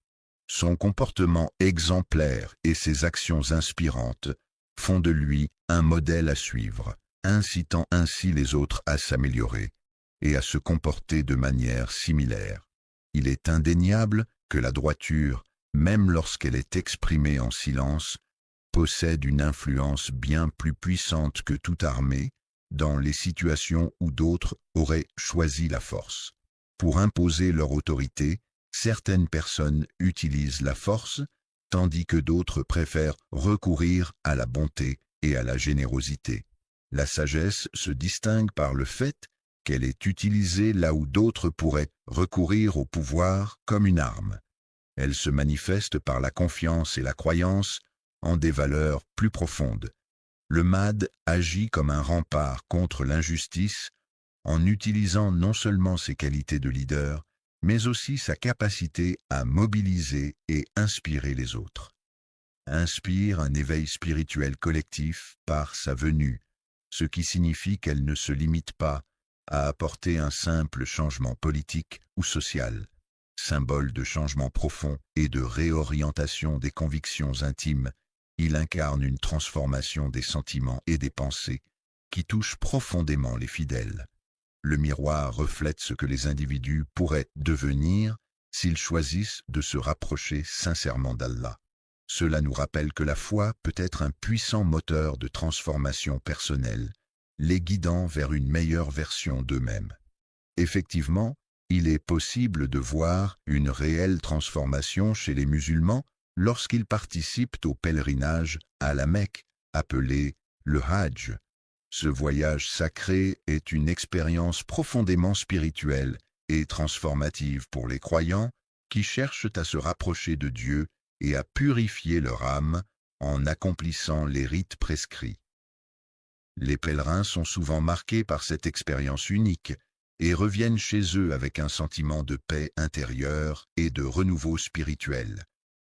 S1: Son comportement exemplaire et ses actions inspirantes font de lui un modèle à suivre, incitant ainsi les autres à s'améliorer et à se comporter de manière similaire. Il est indéniable que la droiture, même lorsqu'elle est exprimée en silence, possède une influence bien plus puissante que toute armée dans les situations où d'autres auraient choisi la force. Pour imposer leur autorité, certaines personnes utilisent la force, tandis que d'autres préfèrent recourir à la bonté et à la générosité. La sagesse se distingue par le fait qu'elle est utilisée là où d'autres pourraient recourir au pouvoir comme une arme. Elle se manifeste par la confiance et la croyance en des valeurs plus profondes. Le Mahd agit comme un rempart contre l'injustice en utilisant non seulement ses qualités de leader, mais aussi sa capacité à mobiliser et inspirer les autres. Inspire un éveil spirituel collectif par sa venue, ce qui signifie qu'elle ne se limite pas à apporter un simple changement politique ou social, symbole de changement profond et de réorientation des convictions intimes. Il incarne une transformation des sentiments et des pensées qui touche profondément les fidèles. Le miroir reflète ce que les individus pourraient devenir s'ils choisissent de se rapprocher sincèrement d'Allah. Cela nous rappelle que la foi peut être un puissant moteur de transformation personnelle, les guidant vers une meilleure version d'eux-mêmes. Effectivement, il est possible de voir une réelle transformation chez les musulmans lorsqu'ils participent au pèlerinage à la Mecque, appelé le Hajj. Ce voyage sacré est une expérience profondément spirituelle et transformative pour les croyants qui cherchent à se rapprocher de Dieu et à purifier leur âme en accomplissant les rites prescrits. Les pèlerins sont souvent marqués par cette expérience unique et reviennent chez eux avec un sentiment de paix intérieure et de renouveau spirituel.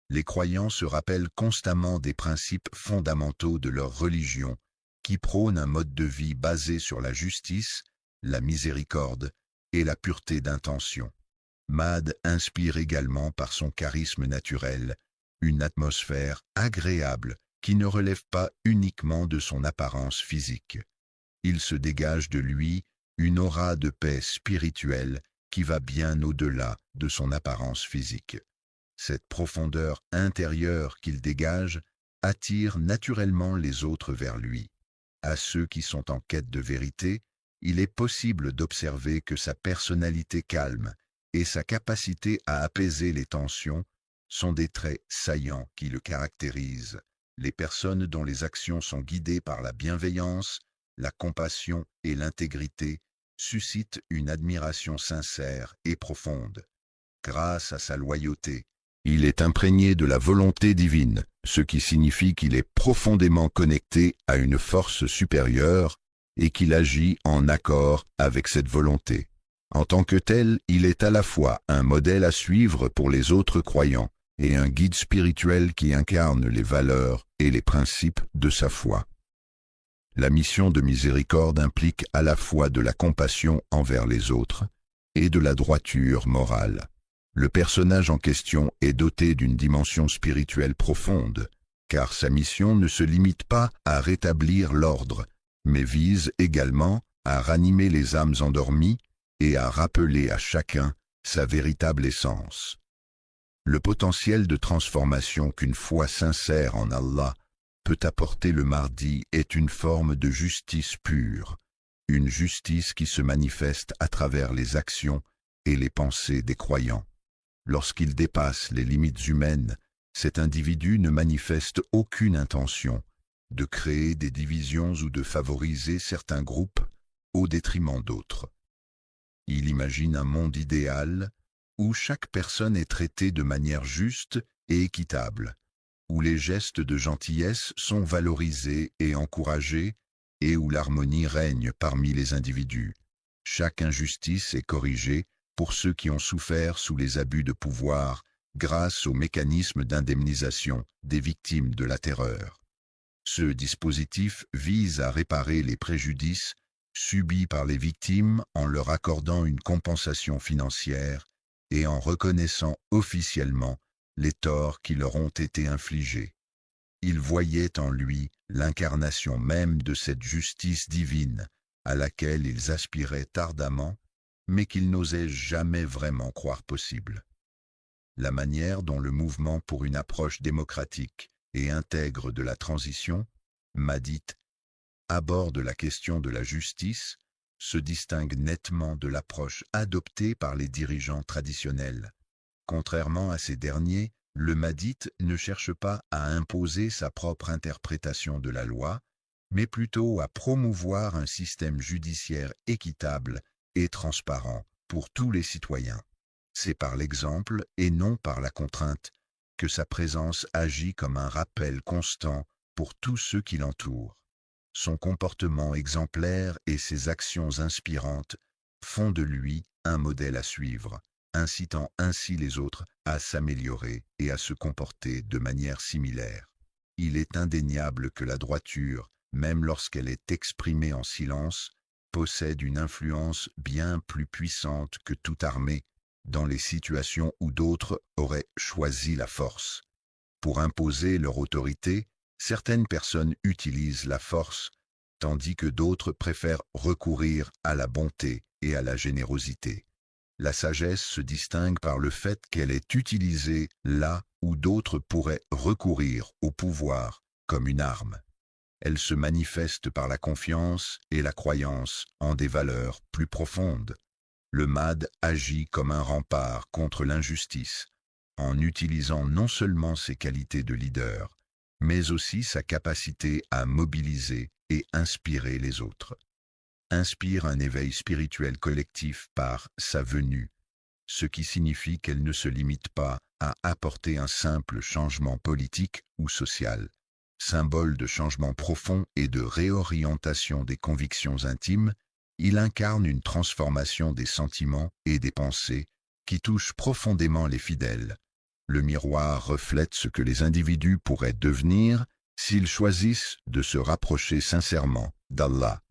S1: Les croyants se rappellent constamment des principes fondamentaux de leur religion qui prônent un mode de vie basé sur la justice, la miséricorde et la pureté d'intention. Mahd inspire également par son charisme naturel une atmosphère agréable qui ne relève pas uniquement de son apparence physique. Il se dégage de lui une aura de paix spirituelle qui va bien au-delà de son apparence physique. Cette profondeur intérieure qu'il dégage attire naturellement les autres vers lui. À ceux qui sont en quête de vérité, il est possible d'observer que sa personnalité calme et sa capacité à apaiser les tensions sont des traits saillants qui le caractérisent. Les personnes dont les actions sont guidées par la bienveillance, la compassion et l'intégrité suscitent une admiration sincère et profonde. Grâce à sa loyauté, il est imprégné de la volonté divine, ce qui signifie qu'il est profondément connecté à une force supérieure et qu'il agit en accord avec cette volonté. En tant que tel, il est à la fois un modèle à suivre pour les autres croyants et un guide spirituel qui incarne les valeurs et les principes de sa foi. La mission de miséricorde implique à la fois de la compassion envers les autres et de la droiture morale. Le personnage en question est doté d'une dimension spirituelle profonde, car sa mission ne se limite pas à rétablir l'ordre, mais vise également à ranimer les âmes endormies et à rappeler à chacun sa véritable essence. Le potentiel de transformation qu'une foi sincère en Allah peut apporter le Mahdi est une forme de justice pure, une justice qui se manifeste à travers les actions et les pensées des croyants. Lorsqu'il dépasse les limites humaines, cet individu ne manifeste aucune intention de créer des divisions ou de favoriser certains groupes au détriment d'autres. Il imagine un monde idéal où chaque personne est traitée de manière juste et équitable, où les gestes de gentillesse sont valorisés et encouragés et où l'harmonie règne parmi les individus. Chaque injustice est corrigée pour ceux qui ont souffert sous les abus de pouvoir grâce au mécanisme d'indemnisation des victimes de la terreur. Ce dispositif vise à réparer les préjudices subis par les victimes en leur accordant une compensation financière et en reconnaissant officiellement les torts qui leur ont été infligés. Ils voyaient en lui l'incarnation même de cette justice divine à laquelle ils aspiraient ardemment, mais qu'ils n'osaient jamais vraiment croire possible. La manière dont le mouvement pour une approche démocratique et intègre de la transition, mahdite, aborde la question de la justice, se distingue nettement de l'approche adoptée par les dirigeants traditionnels. Contrairement à ces derniers, le mahdite ne cherche pas à imposer sa propre interprétation de la loi, mais plutôt à promouvoir un système judiciaire équitable et transparent pour tous les citoyens. C'est par l'exemple et non par la contrainte que sa présence agit comme un rappel constant pour tous ceux qui l'entourent. Son comportement exemplaire et ses actions inspirantes font de lui un modèle à suivre, incitant ainsi les autres à s'améliorer et à se comporter de manière similaire. Il est indéniable que la droiture, même lorsqu'elle est exprimée en silence, possède une influence bien plus puissante que toute armée dans les situations où d'autres auraient choisi la force. Pour imposer leur autorité, certaines personnes utilisent la force, tandis que d'autres préfèrent recourir à la bonté et à la générosité. La sagesse se distingue par le fait qu'elle est utilisée là où d'autres pourraient recourir au pouvoir comme une arme. Elle se manifeste par la confiance et la croyance en des valeurs plus profondes. Le Mahdi agit comme un rempart contre l'injustice, en utilisant non seulement ses qualités de leader, mais aussi sa capacité à mobiliser et inspirer les autres. Inspire un éveil spirituel collectif par sa venue, ce qui signifie qu'elle ne se limite pas à apporter un simple changement politique ou social. Symbole de changement profond et de réorientation des convictions intimes, il incarne une transformation des sentiments et des pensées qui touche profondément les fidèles. Le miroir reflète ce que les individus pourraient devenir s'ils choisissent de se rapprocher sincèrement d'Allah.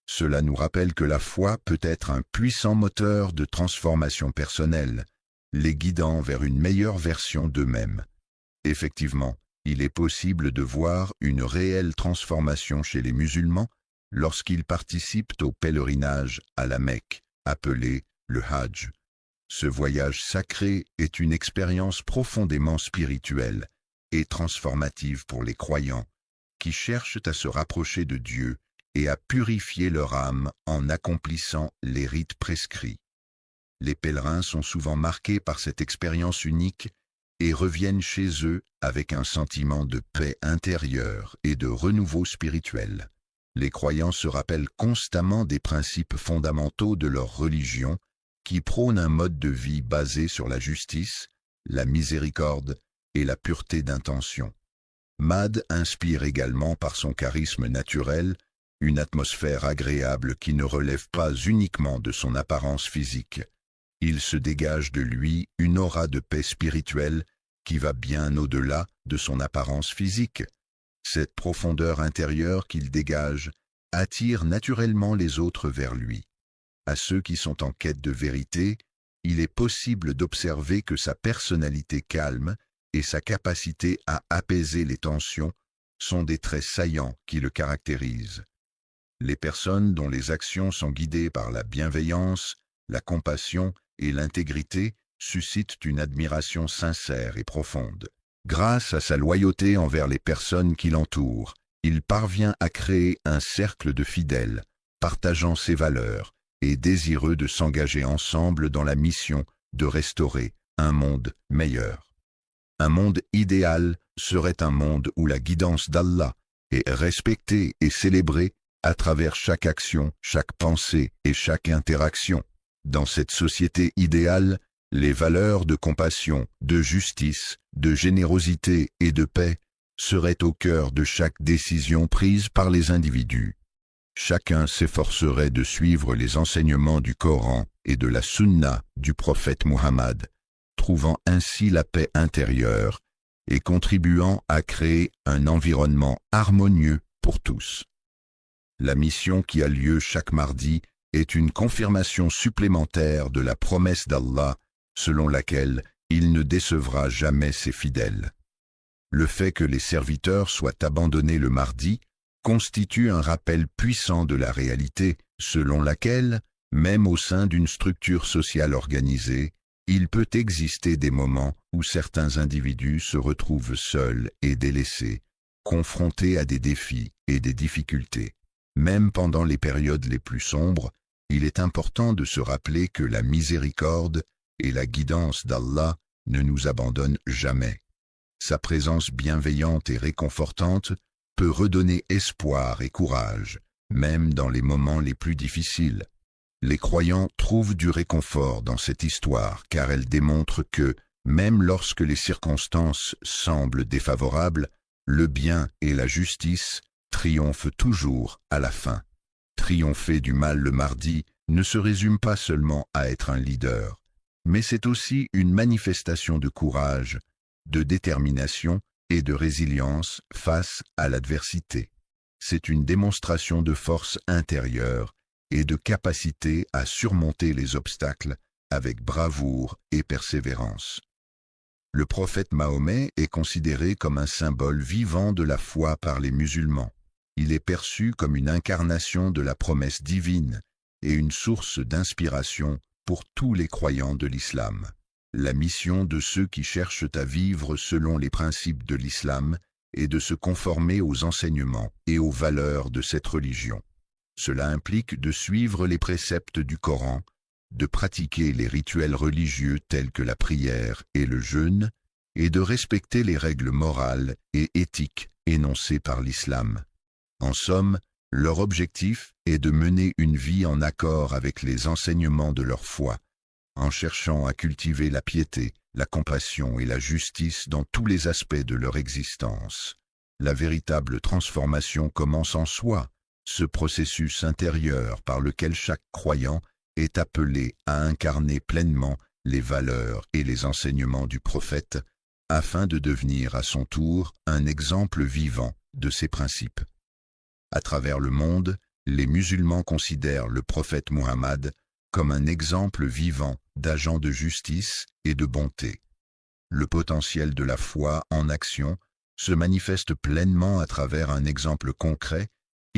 S1: Cela nous rappelle que la foi peut être un puissant moteur de transformation personnelle, les guidant vers une meilleure version d'eux-mêmes. Effectivement, il est possible de voir une réelle transformation chez les musulmans lorsqu'ils participent au pèlerinage à la Mecque, appelé le Hajj. Ce voyage sacré est une expérience profondément spirituelle et transformative pour les croyants qui cherchent à se rapprocher de Dieu et à purifier leur âme en accomplissant les rites prescrits. Les pèlerins sont souvent marqués par cette expérience unique et reviennent chez eux avec un sentiment de paix intérieure et de renouveau spirituel. Les croyants se rappellent constamment des principes fondamentaux de leur religion qui prônent un mode de vie basé sur la justice, la miséricorde et la pureté d'intention. Mad inspire également par son charisme naturel une atmosphère agréable qui ne relève pas uniquement de son apparence physique. Il se dégage de lui une aura de paix spirituelle qui va bien au-delà de son apparence physique. Cette profondeur intérieure qu'il dégage attire naturellement les autres vers lui. À ceux qui sont en quête de vérité, il est possible d'observer que sa personnalité calme et sa capacité à apaiser les tensions sont des traits saillants qui le caractérisent. Les personnes dont les actions sont guidées par la bienveillance, la compassion et l'intégrité suscitent une admiration sincère et profonde. Grâce à sa loyauté envers les personnes qui l'entourent, il parvient à créer un cercle de fidèles, partageant ses valeurs et désireux de s'engager ensemble dans la mission de restaurer un monde meilleur. Un monde idéal serait un monde où la guidance d'Allah est respectée et célébrée à travers chaque action, chaque pensée et chaque interaction. Dans cette société idéale, les valeurs de compassion, de justice, de générosité et de paix seraient au cœur de chaque décision prise par les individus. Chacun s'efforcerait de suivre les enseignements du Coran et de la Sunna du prophète Muhammad, trouvant ainsi la paix intérieure et contribuant à créer un environnement harmonieux pour tous. La mission qui a lieu chaque mardi est une confirmation supplémentaire de la promesse d'Allah selon laquelle il ne décevra jamais ses fidèles. Le fait que les serviteurs soient abandonnés le mardi constitue un rappel puissant de la réalité selon laquelle, même au sein d'une structure sociale organisée, il peut exister des moments où certains individus se retrouvent seuls et délaissés, confrontés à des défis et des difficultés. Même pendant les périodes les plus sombres, il est important de se rappeler que la miséricorde et la guidance d'Allah ne nous abandonnent jamais. Sa présence bienveillante et réconfortante peut redonner espoir et courage, même dans les moments les plus difficiles. Les croyants trouvent du réconfort dans cette histoire car elle démontre que, même lorsque les circonstances semblent défavorables, le bien et la justice triomphent toujours à la fin. Triompher du mal le mardi ne se résume pas seulement à être un leader, mais c'est aussi une manifestation de courage, de détermination et de résilience face à l'adversité. C'est une démonstration de force intérieure et de capacité à surmonter les obstacles avec bravoure et persévérance. Le prophète Mahomet est considéré comme un symbole vivant de la foi par les musulmans. Il est perçu comme une incarnation de la promesse divine et une source d'inspiration pour tous les croyants de l'islam. La mission de ceux qui cherchent à vivre selon les principes de l'islam est de se conformer aux enseignements et aux valeurs de cette religion. Cela implique de suivre les préceptes du Coran, de pratiquer les rituels religieux tels que la prière et le jeûne, et de respecter les règles morales et éthiques énoncées par l'islam. En somme, leur objectif est de mener une vie en accord avec les enseignements de leur foi, en cherchant à cultiver la piété, la compassion et la justice dans tous les aspects de leur existence. La véritable transformation commence en soi, ce processus intérieur par lequel chaque croyant est appelé à incarner pleinement les valeurs et les enseignements du prophète, afin de devenir à son tour un exemple vivant de ces principes. À travers le monde, les musulmans considèrent le prophète Muhammad comme un exemple vivant d'agent de justice et de bonté. Le potentiel de la foi en action se manifeste pleinement à travers un exemple concret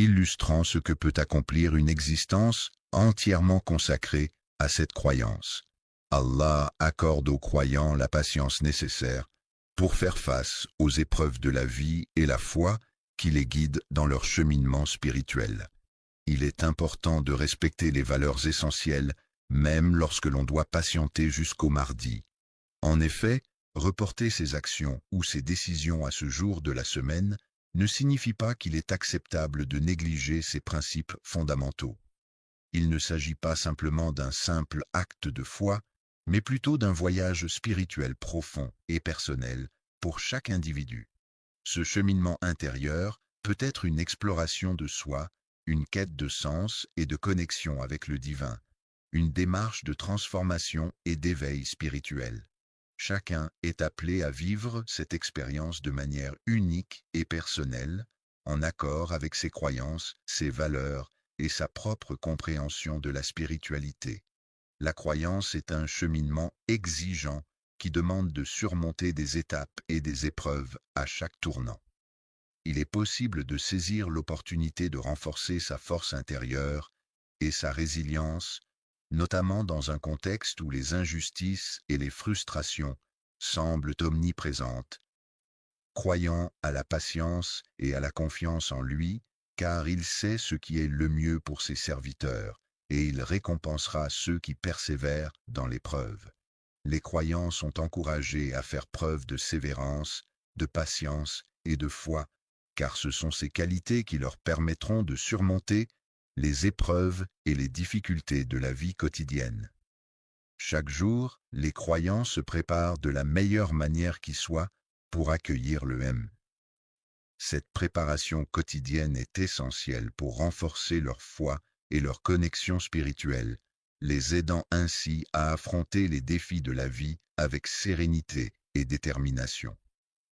S1: illustrant ce que peut accomplir une existence entièrement consacrée à cette croyance. Allah accorde aux croyants la patience nécessaire pour faire face aux épreuves de la vie et la foi qui les guident dans leur cheminement spirituel. Il est important de respecter les valeurs essentielles, même lorsque l'on doit patienter jusqu'au mardi. En effet, reporter ses actions ou ses décisions à ce jour de la semaine ne signifie pas qu'il est acceptable de négliger ces principes fondamentaux. Il ne s'agit pas simplement d'un simple acte de foi, mais plutôt d'un voyage spirituel profond et personnel pour chaque individu. Ce cheminement intérieur peut être une exploration de soi, une quête de sens et de connexion avec le divin, une démarche de transformation et d'éveil spirituel. Chacun est appelé à vivre cette expérience de manière unique et personnelle, en accord avec ses croyances, ses valeurs et sa propre compréhension de la spiritualité. La croyance est un cheminement exigeant qui demande de surmonter des étapes et des épreuves à chaque tournant. Il est possible de saisir l'opportunité de renforcer sa force intérieure et sa résilience, notamment dans un contexte où les injustices et les frustrations semblent omniprésentes. Croyant à la patience et à la confiance en lui, car il sait ce qui est le mieux pour ses serviteurs, et il récompensera ceux qui persévèrent dans l'épreuve. Les croyants sont encouragés à faire preuve de sévérance, de patience et de foi, car ce sont ces qualités qui leur permettront de surmonter les épreuves et les difficultés de la vie quotidienne. Chaque jour, les croyants se préparent de la meilleure manière qui soit pour accueillir le M. Cette préparation quotidienne est essentielle pour renforcer leur foi et leur connexion spirituelle, les aidant ainsi à affronter les défis de la vie avec sérénité et détermination.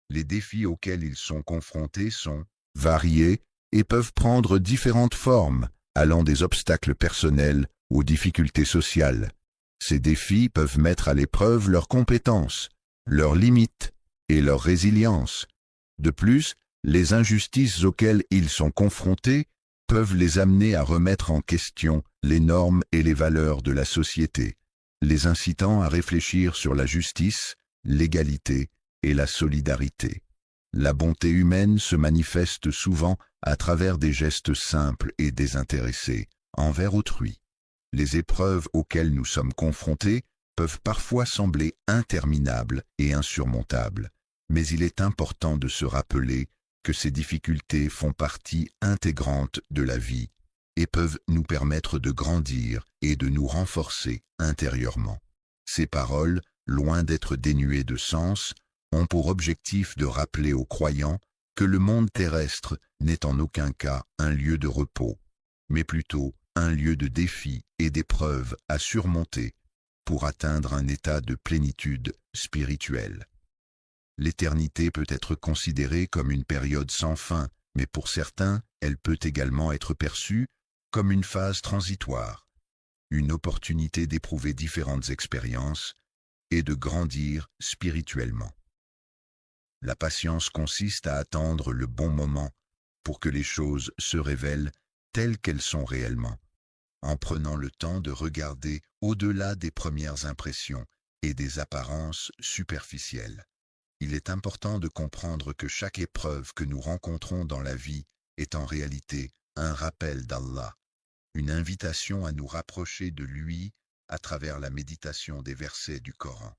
S1: Les défis auxquels ils sont confrontés sont variés et peuvent prendre différentes formes, allant des obstacles personnels aux difficultés sociales. Ces défis peuvent mettre à l'épreuve leurs compétences, leurs limites et leur résilience. De plus, les injustices auxquelles ils sont confrontés peuvent les amener à remettre en question les normes et les valeurs de la société, les incitant à réfléchir sur la justice, l'égalité et la solidarité. La bonté humaine se manifeste souvent à travers des gestes simples et désintéressés envers autrui. Les épreuves auxquelles nous sommes confrontés peuvent parfois sembler interminables et insurmontables, mais il est important de se rappeler que ces difficultés font partie intégrante de la vie et peuvent nous permettre de grandir et de nous renforcer intérieurement. Ces paroles, loin d'être dénuées de sens, ont pour objectif de rappeler aux croyants que le monde terrestre n'est en aucun cas un lieu de repos, mais plutôt un lieu de défis et d'épreuves à surmonter pour atteindre un état de plénitude spirituelle. L'éternité peut être considérée comme une période sans fin, mais pour certains, elle peut également être perçue comme une phase transitoire, une opportunité d'éprouver différentes expériences et de grandir spirituellement. La patience consiste à attendre le bon moment pour que les choses se révèlent telles qu'elles sont réellement, en prenant le temps de regarder au-delà des premières impressions et des apparences superficielles. Il est important de comprendre que chaque épreuve que nous rencontrons dans la vie est en réalité un rappel d'Allah, une invitation à nous rapprocher de lui à travers la méditation des versets du Coran.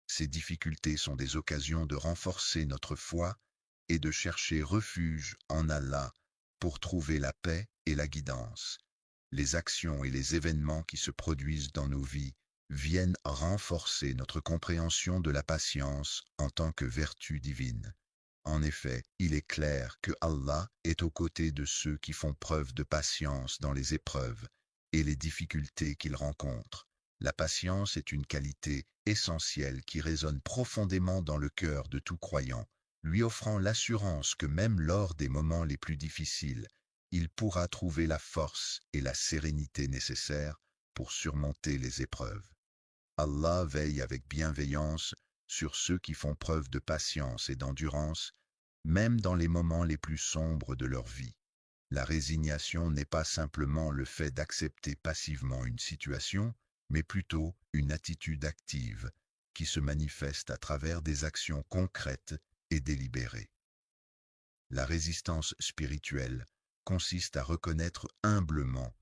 S1: Ces difficultés sont des occasions de renforcer notre foi et de chercher refuge en Allah pour trouver la paix et la guidance. Les actions et les événements qui se produisent dans nos vies viennent renforcer notre compréhension de la patience en tant que vertu divine. En effet, il est clair que Allah est aux côtés de ceux qui font preuve de patience dans les épreuves et les difficultés qu'ils rencontrent. La patience est une qualité essentielle qui résonne profondément dans le cœur de tout croyant, lui offrant l'assurance que même lors des moments les plus difficiles, il pourra trouver la force et la sérénité nécessaires pour surmonter les épreuves. Allah veille avec bienveillance sur ceux qui font preuve de patience et d'endurance, même dans les moments les plus sombres de leur vie. La résignation n'est pas simplement le fait d'accepter passivement une situation, mais plutôt une attitude active qui se manifeste à travers des actions concrètes et délibérées. La résistance spirituelle consiste à reconnaître humblement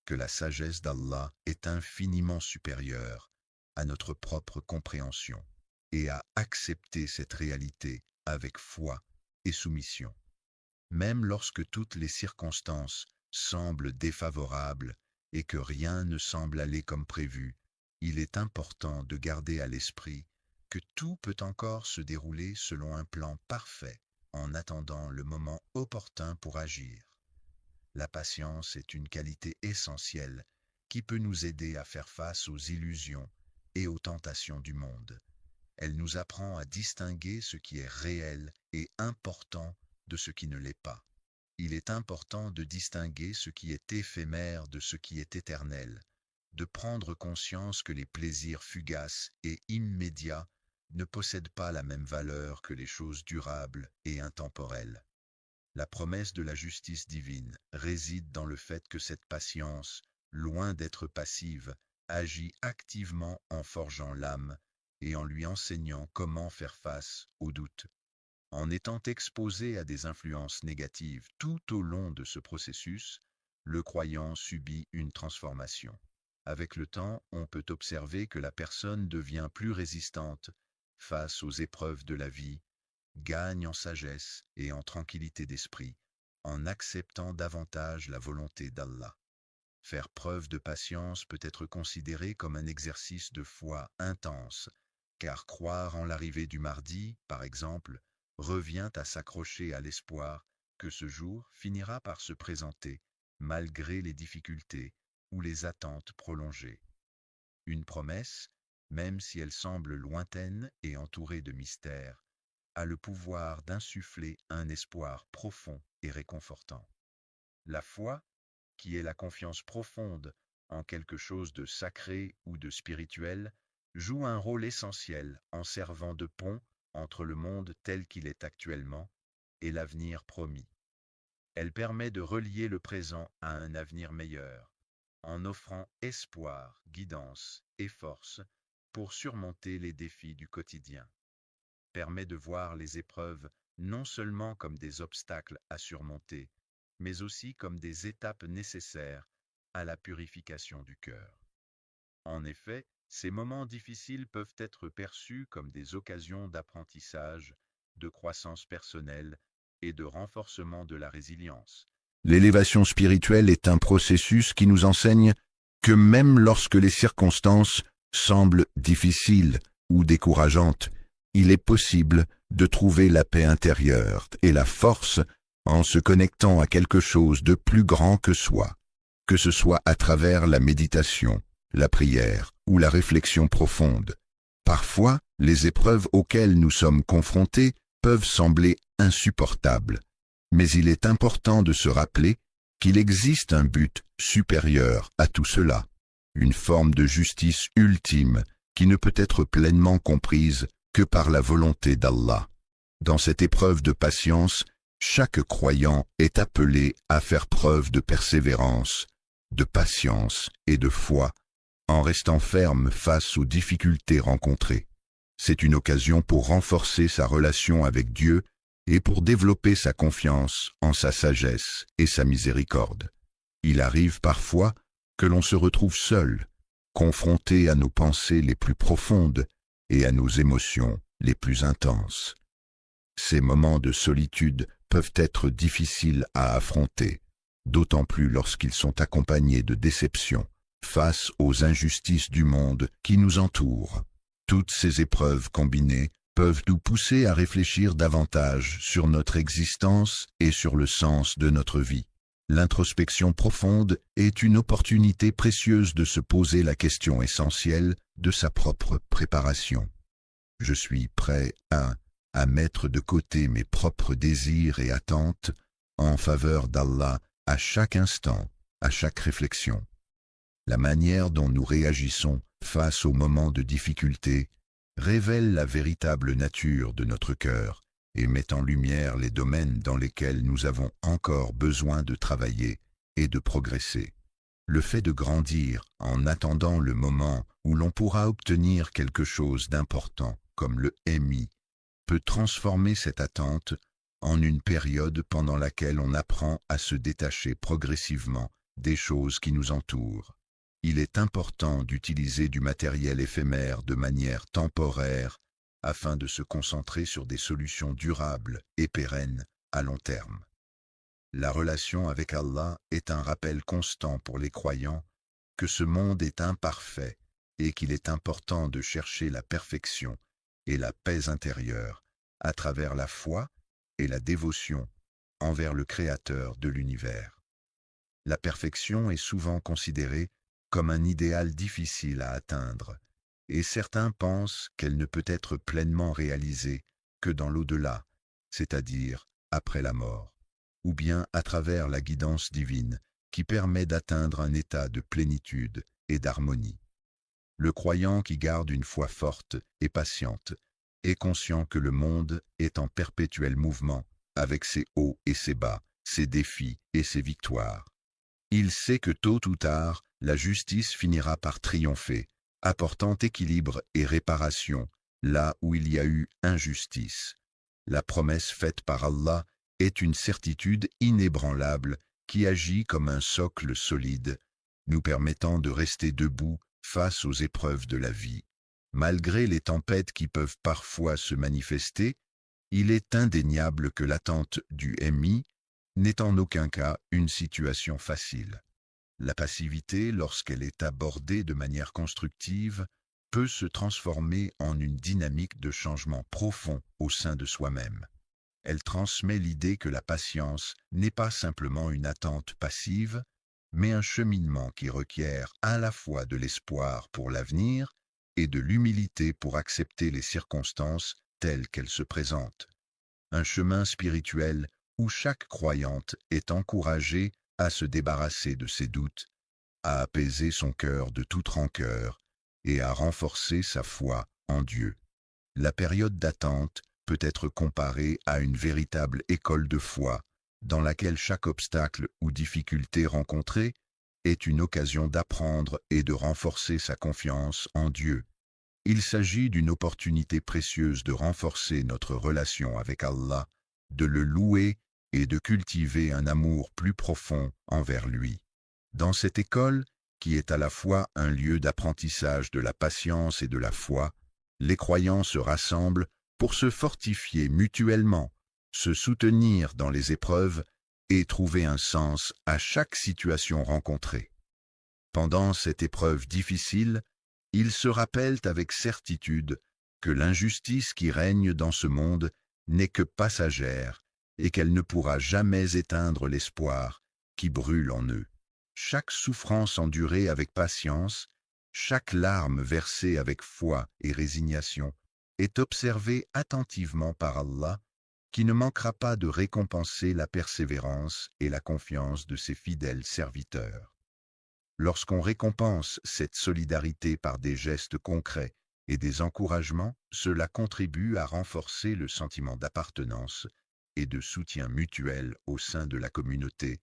S1: que la sagesse d'Allah est infiniment supérieure à notre propre compréhension et à accepter cette réalité avec foi et soumission. Même lorsque toutes les circonstances semblent défavorables et que rien ne semble aller comme prévu, il est important de garder à l'esprit que tout peut encore se dérouler selon un plan parfait en attendant le moment opportun pour agir. La patience est une qualité essentielle qui peut nous aider à faire face aux illusions et aux tentations du monde. Elle nous apprend à distinguer ce qui est réel et important de ce qui ne l'est pas. Il est important de distinguer ce qui est éphémère de ce qui est éternel, de prendre conscience que les plaisirs fugaces et immédiats ne possèdent pas la même valeur que les choses durables et intemporelles. La promesse de la justice divine réside dans le fait que cette patience, loin d'être passive, agit activement en forgeant l'âme et en lui enseignant comment faire face aux doutes. En étant exposé à des influences négatives tout au long de ce processus, le croyant subit une transformation. Avec le temps, on peut observer que la personne devient plus résistante face aux épreuves de la vie, gagne en sagesse et en tranquillité d'esprit, en acceptant davantage la volonté d'Allah. Faire preuve de patience peut être considéré comme un exercice de foi intense, car croire en l'arrivée du mardi, par exemple, revient à s'accrocher à l'espoir que ce jour finira par se présenter, malgré les difficultés ou les attentes prolongées. Une promesse, même si elle semble lointaine et entourée de mystères, a le pouvoir d'insuffler un espoir profond et réconfortant. La foi, qui est la confiance profonde en quelque chose de sacré ou de spirituel, joue un rôle essentiel en servant de pont entre le monde tel qu'il est actuellement et l'avenir promis. Elle permet de relier le présent à un avenir meilleur, en offrant espoir, guidance et force pour surmonter les défis du quotidien. Permet de voir les épreuves non seulement comme des obstacles à surmonter, mais aussi comme des étapes nécessaires à la purification du cœur. En effet, ces moments difficiles peuvent être perçus comme des occasions d'apprentissage, de croissance personnelle et de renforcement de la résilience. L'élévation spirituelle est un processus qui nous enseigne que même lorsque les circonstances semblent difficiles ou décourageantes, il est possible de trouver la paix intérieure et la force en se connectant à quelque chose de plus grand que soi, que ce soit à travers la méditation, la prière ou la réflexion profonde. Parfois, les épreuves auxquelles nous sommes confrontés peuvent sembler insupportables, mais il est important de se rappeler qu'il existe un but supérieur à tout cela, une forme de justice ultime qui ne peut être pleinement comprise que par la volonté d'Allah. Dans cette épreuve de patience, chaque croyant est appelé à faire preuve de persévérance, de patience et de foi, en restant ferme face aux difficultés rencontrées. C'est une occasion pour renforcer sa relation avec Dieu et pour développer sa confiance en sa sagesse et sa miséricorde. Il arrive parfois que l'on se retrouve seul, confronté à nos pensées les plus profondes et à nos émotions les plus intenses. Ces moments de solitude peuvent être difficiles à affronter, d'autant plus lorsqu'ils sont accompagnés de déception face aux injustices du monde qui nous entoure. Toutes ces épreuves combinées peuvent nous pousser à réfléchir davantage sur notre existence et sur le sens de notre vie. L'introspection profonde est une opportunité précieuse de se poser la question essentielle de sa propre préparation. Je suis prêt à mettre de côté mes propres désirs et attentes en faveur d'Allah à chaque instant, à chaque réflexion. La manière dont nous réagissons face aux moments de difficulté révèle la véritable nature de notre cœur et met en lumière les domaines dans lesquels nous avons encore besoin de travailler et de progresser. Le fait de grandir en attendant le moment où l'on pourra obtenir quelque chose d'important, comme le MI, peut transformer cette attente en une période pendant laquelle on apprend à se détacher progressivement des choses qui nous entourent. Il est important d'utiliser du matériel éphémère de manière temporaire afin de se concentrer sur des solutions durables et pérennes à long terme. La relation avec Allah est un rappel constant pour les croyants que ce monde est imparfait et qu'il est important de chercher la perfection et la paix intérieure à travers la foi et la dévotion envers le Créateur de l'univers. La perfection est souvent considérée comme un idéal difficile à atteindre, et certains pensent qu'elle ne peut être pleinement réalisée que dans l'au-delà, c'est-à-dire après la mort, ou bien à travers la guidance divine qui permet d'atteindre un état de plénitude et d'harmonie. Le croyant qui garde une foi forte et patiente est conscient que le monde est en perpétuel mouvement avec ses hauts et ses bas, ses défis et ses victoires. Il sait que tôt ou tard, la justice finira par triompher, apportant équilibre et réparation là où il y a eu injustice. La promesse faite par Allah est une certitude inébranlable qui agit comme un socle solide, nous permettant de rester debout face aux épreuves de la vie. Malgré les tempêtes qui peuvent parfois se manifester, il est indéniable que l'attente du MI n'est en aucun cas une situation facile. La passivité, lorsqu'elle est abordée de manière constructive, peut se transformer en une dynamique de changement profond au sein de soi-même. Elle transmet l'idée que la patience n'est pas simplement une attente passive, mais un cheminement qui requiert à la fois de l'espoir pour l'avenir et de l'humilité pour accepter les circonstances telles qu'elles se présentent. Un chemin spirituel où chaque croyante est encouragée à se débarrasser de ses doutes, à apaiser son cœur de toute rancœur et à renforcer sa foi en Dieu. La période d'attente peut être comparée à une véritable école de foi, dans laquelle chaque obstacle ou difficulté rencontrée est une occasion d'apprendre et de renforcer sa confiance en Dieu. Il s'agit d'une opportunité précieuse de renforcer notre relation avec Allah, de le louer et de cultiver un amour plus profond envers lui. Dans cette école, qui est à la fois un lieu d'apprentissage de la patience et de la foi, les croyants se rassemblent pour se fortifier mutuellement, se soutenir dans les épreuves et trouver un sens à chaque situation rencontrée. Pendant cette épreuve difficile, ils se rappellent avec certitude que l'injustice qui règne dans ce monde n'est que passagère et qu'elle ne pourra jamais éteindre l'espoir qui brûle en eux. Chaque souffrance endurée avec patience, chaque larme versée avec foi et résignation est observée attentivement par Allah, qui ne manquera pas de récompenser la persévérance et la confiance de ses fidèles serviteurs. Lorsqu'on récompense cette solidarité par des gestes concrets et des encouragements, cela contribue à renforcer le sentiment d'appartenance et de soutien mutuel au sein de la communauté,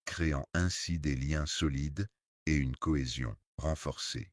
S1: créant ainsi des liens solides et une cohésion renforcée.